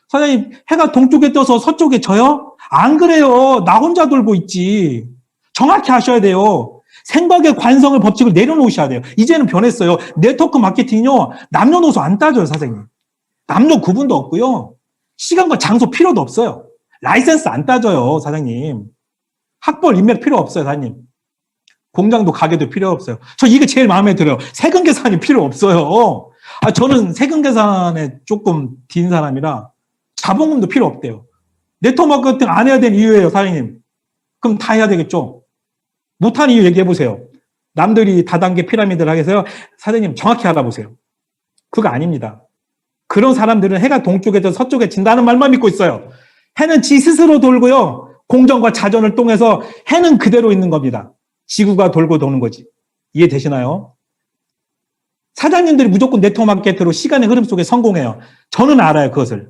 사장님 해가 동쪽에 떠서 서쪽에 져요? 안 그래요. 나 혼자 돌고 있지. 정확히 하셔야 돼요. 생각의 관성을 법칙을 내려놓으셔야 돼요. 이제는 변했어요. 네트워크 마케팅요 남녀노소 안 따져요, 사장님. 남녀 구분도 없고요. 시간과 장소 필요도 없어요. 라이센스 안 따져요, 사장님. 학벌 인맥 필요 없어요, 사장님. 공장도 가게도 필요 없어요. 저 이게 제일 마음에 들어요. 세금 계산이 필요 없어요. 아, 저는 세금 계산에 조금 딘 사람이라 자본금도 필요 없대요. 네트워크 마케팅 안 해야 되는 이유예요, 사장님. 그럼 다 해야 되겠죠? 못한 이유 얘기해 보세요. 남들이 다단계 피라미드를 하겠어요? 사장님 정확히 알아보세요. 그거 아닙니다. 그런 사람들은 해가 동쪽에서 서쪽에 진다는 말만 믿고 있어요. 해는 지 스스로 돌고요. 공정과 자전을 통해서 해는 그대로 있는 겁니다. 지구가 돌고 도는 거지. 이해되시나요? 사장님들이 무조건 네트워크 마케터로 시간의 흐름 속에 성공해요. 저는 알아요, 그것을.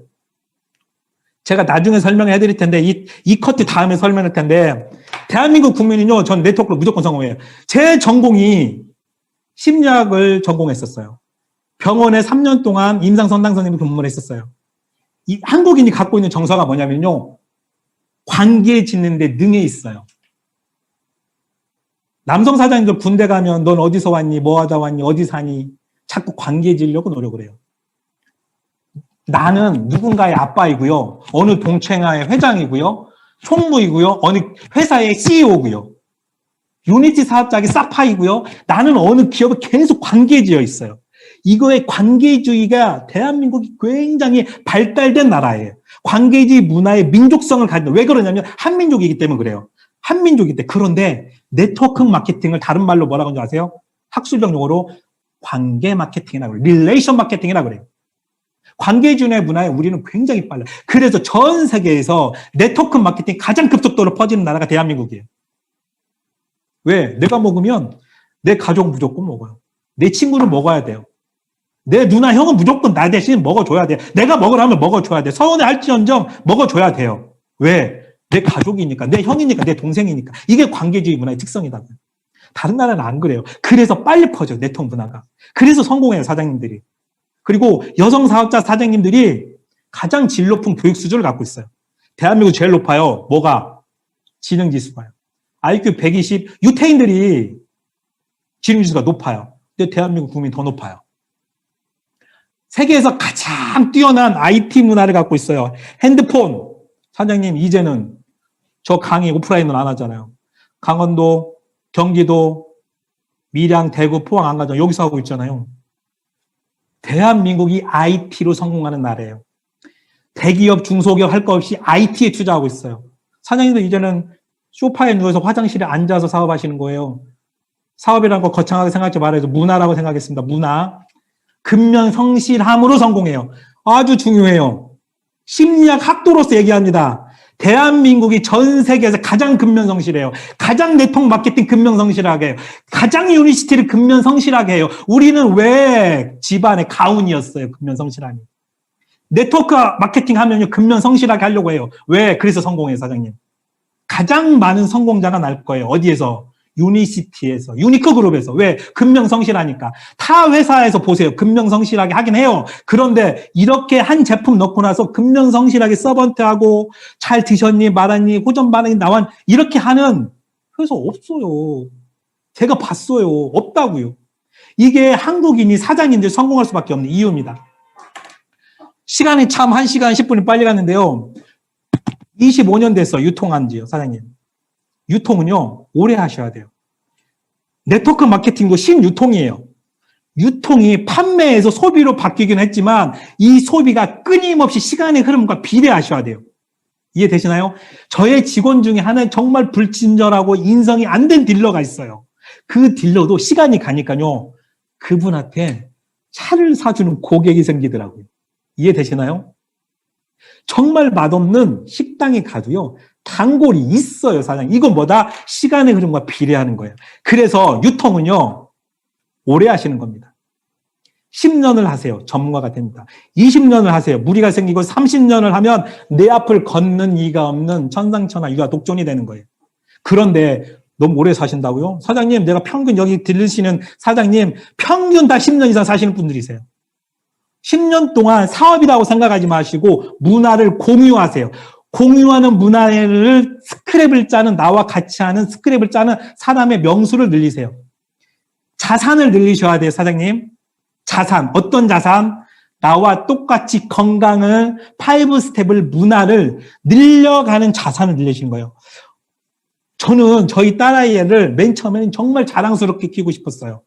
제가 나중에 설명해 드릴 텐데, 이 커트 다음에 설명할 텐데, 대한민국 국민은요, 전 네트워크로 무조건 성공해요. 제 전공이 심리학을 전공했었어요. 병원에 3년 동안 임상선당 선생님이 근무를 했었어요. 이 한국인이 갖고 있는 정서가 뭐냐면요, 관계 짓는 데 능해 있어요. 남성 사장님들 군대 가면 넌 어디서 왔니? 뭐 하다 왔니? 어디 사니? 자꾸 관계 지으려고 노력을 해요. 나는 누군가의 아빠이고요. 어느 동체가의 회장이고요. 총무이고요. 어느 회사의 CEO고요. 유니티 사업장의 사파이고요. 나는 어느 기업에 계속 관계 지어 있어요. 이거의 관계주의가 대한민국이 굉장히 발달된 나라예요. 관계주의 문화의 민족성을 가진다. 왜 그러냐면 한민족이기 때문에 그래요. 한민족이기 때문에. 그런데 네트워크 마케팅을 다른 말로 뭐라고 하는지 아세요? 학술적 용어로 관계 마케팅이라고 그래요. 릴레이션 마케팅이라고 그래요. 관계주의 문화에 우리는 굉장히 빨라요. 그래서 전 세계에서 네트워크 마케팅이 가장 급속도로 퍼지는 나라가 대한민국이에요. 왜? 내가 먹으면 내 가족 무조건 먹어요. 내 친구는 먹어야 돼요. 내 누나, 형은 무조건 나 대신 먹어줘야 돼. 내가 먹으라면 먹어줘야 돼. 서운해 할지언정 먹어줘야 돼요. 왜? 내 가족이니까, 내 형이니까, 내 동생이니까. 이게 관계주의 문화의 특성이다. 다른 나라는 안 그래요. 그래서 빨리 퍼져요, 네트워크 문화가. 그래서 성공해요, 사장님들이. 그리고 여성 사업자 사장님들이 가장 질 높은 교육 수준을 갖고 있어요. 대한민국 제일 높아요. 뭐가? 지능지수가요. IQ 120, 유태인들이 지능지수가 높아요. 근데 대한민국 국민이 더 높아요. 세계에서 가장 뛰어난 IT 문화를 갖고 있어요. 핸드폰. 사장님, 이제는 저 강의 오프라인으로 안 하잖아요. 강원도, 경기도, 밀양, 대구, 포항, 안가정 여기서 하고 있잖아요. 대한민국이 IT로 성공하는 나라예요. 대기업, 중소기업 할 거 없이 IT에 투자하고 있어요. 사장님도 이제는 소파에 누워서 화장실에 앉아서 사업하시는 거예요. 사업이라는 거 거창하게 생각하지 말아요. 문화라고 생각했습니다. 문화. 근면성실함으로 성공해요. 아주 중요해요. 심리학 학도로서 얘기합니다. 대한민국이 전 세계에서 가장 근면성실해요. 가장 네트워크 마케팅 근면성실하게 해요. 가장 유니시티를 근면성실하게 해요. 우리는 왜 집안의 가훈이었어요. 근면성실함이. 네트워크 마케팅 하면요. 근면성실하게 하려고 해요. 왜? 그래서 성공해요, 사장님. 가장 많은 성공자가 날 거예요. 어디에서? 유니시티에서, 유니크 그룹에서. 왜? 근면성실하니까. 타 회사에서 보세요. 근면성실하게 하긴 해요. 그런데 이렇게 한 제품 넣고 나서 근면성실하게 서번트하고 잘 드셨니, 말았니, 호전 반응이 나왔니, 이렇게 하는 회사 없어요. 제가 봤어요. 없다고요. 이게 한국인이 사장님들 성공할 수밖에 없는 이유입니다. 시간이 참 1시간 10분이 빨리 갔는데요. 25년 됐어, 유통한 지요, 사장님. 유통은요, 오래 하셔야 돼요. 네트워크 마케팅도 신유통이에요. 유통이 판매에서 소비로 바뀌긴 했지만 이 소비가 끊임없이 시간의 흐름과 비례하셔야 돼요. 이해되시나요? 저의 직원 중에 하나는 정말 불친절하고 인성이 안 된 딜러가 있어요. 그 딜러도 시간이 가니까요, 그분한테 차를 사주는 고객이 생기더라고요. 이해되시나요? 정말 맛없는 식당에 가도요, 단골이 있어요, 사장님. 이건 뭐다? 시간의 흐름과 비례하는 거예요. 그래서 유통은요, 오래 하시는 겁니다. 10년을 하세요. 전문가가 됩니다. 20년을 하세요. 무리가 생기고 30년을 하면 내 앞을 걷는 이가 없는 천상천하 이가 독존이 되는 거예요. 그런데 너무 오래 사신다고요? 사장님, 내가 평균 여기 들으시는 사장님, 평균 다 10년 이상 사시는 분들이세요. 10년 동안 사업이라고 생각하지 마시고 문화를 공유하세요. 공유하는 문화를 스크랩을 짜는, 나와 같이 하는 스크랩을 짜는 사람의 명수를 늘리세요. 자산을 늘리셔야 돼요, 사장님. 자산. 어떤 자산? 나와 똑같이 건강을, 5스텝을, 문화를 늘려가는 자산을 늘리신 거예요. 저는 저희 딸아이를 맨 처음에는 정말 자랑스럽게 키우고 싶었어요.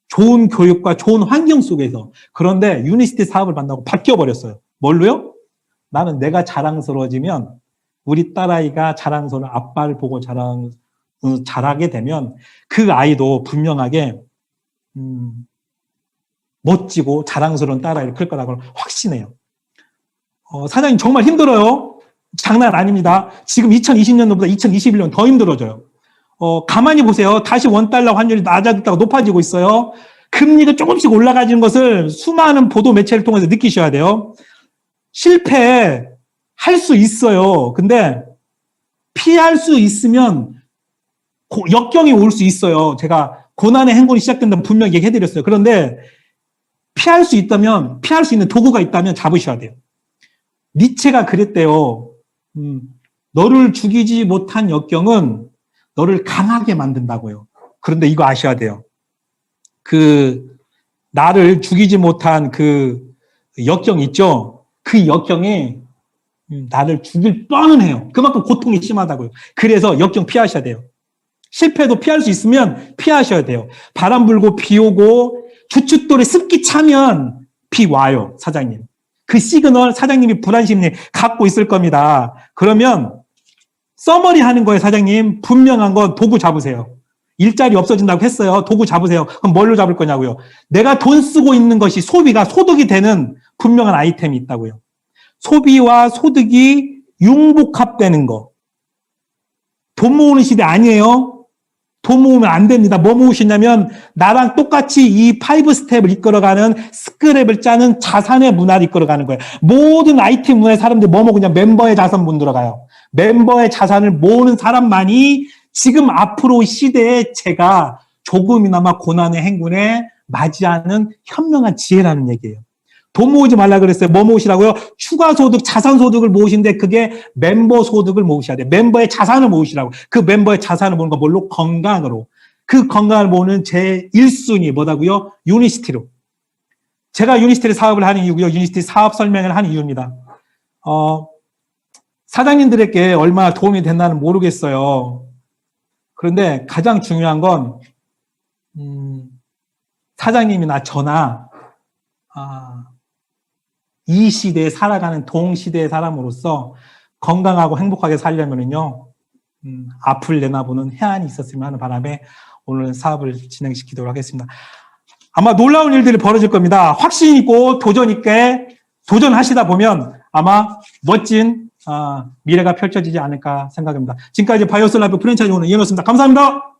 좋은 교육과 좋은 환경 속에서. 그런데 유니시티 사업을 만나고 바뀌어버렸어요. 뭘로요? 나는 내가 자랑스러워지면 우리 딸아이가 자랑스러운 아빠를 보고 자라게 되면 그 아이도 분명하게 멋지고 자랑스러운 딸아이를 클 거라고 확신해요. 사장님 정말 힘들어요. 장난 아닙니다. 지금 2020년도보다 2021년 더 힘들어져요. 가만히 보세요. 다시 원달러 환율이 낮아졌다가 높아지고 있어요. 금리가 조금씩 올라가지는 것을 수많은 보도 매체를 통해서 느끼셔야 돼요. 실패할 수 있어요. 근데 피할 수 있으면 역경이 올 수 있어요. 제가 고난의 행군이 시작된다면 분명히 얘기해드렸어요. 그런데 피할 수 있다면, 피할 수 있는 도구가 있다면 잡으셔야 돼요. 니체가 그랬대요. 너를 죽이지 못한 역경은 너를 강하게 만든다고요. 그런데 이거 아셔야 돼요. 나를 죽이지 못한 그 역경 있죠? 그 역경이 나를 죽일 뻔은 해요. 그만큼 고통이 심하다고요. 그래서 역경 피하셔야 돼요. 실패도 피할 수 있으면 피하셔야 돼요. 바람 불고 비 오고 주춧돌에 습기 차면 비 와요, 사장님. 그 시그널 사장님이 불안심리 갖고 있을 겁니다. 그러면 서머리 하는 거예요, 사장님. 분명한 건 도구 잡으세요. 일자리 없어진다고 했어요. 도구 잡으세요. 그럼 뭘로 잡을 거냐고요. 내가 돈 쓰고 있는 것이 소비가 소득이 되는 분명한 아이템이 있다고요. 소비와 소득이 융복합되는 거. 돈 모으는 시대 아니에요. 돈 모으면 안 됩니다. 뭐 모으시냐면 나랑 똑같이 이 5스텝을 이끌어가는 스크랩을 짜는 자산의 문화를 이끌어가는 거예요. 모든 IT 문화의 사람들이 뭐 먹으냐? 멤버의 자산 문 들어가요. 멤버의 자산을 모으는 사람만이 지금 앞으로 시대에 제가 조금이나마 고난의 행군에 맞이하는 현명한 지혜라는 얘기예요. 돈 모으지 말라 그랬어요. 뭐 모으시라고요? 추가 소득, 자산 소득을 모으시는데 그게 멤버 소득을 모으셔야 돼요. 멤버의 자산을 모으시라고. 그 멤버의 자산을 모으는 거 뭘로? 건강으로. 그 건강을 모으는 제 1순위 뭐다고요? 유니시티로. 제가 유니시티 사업을 하는 이유고요. 유니시티 사업 설명을 하는 이유입니다. 사장님들에게 얼마나 도움이 됐나는 모르겠어요. 그런데 가장 중요한 건 사장님이나 저나 이 시대에 살아가는 동시대의 사람으로서 건강하고 행복하게 살려면은요, 앞을 내다보는 해안이 있었으면 하는 바람에 오늘 사업을 진행시키도록 하겠습니다. 아마 놀라운 일들이 벌어질 겁니다. 확신 있고 도전 있게 도전하시다 보면 아마 멋진 미래가 펼쳐지지 않을까 생각합니다. 지금까지 바이오스 라이프 프랜차이즈 오너 이현우였습니다. 감사합니다.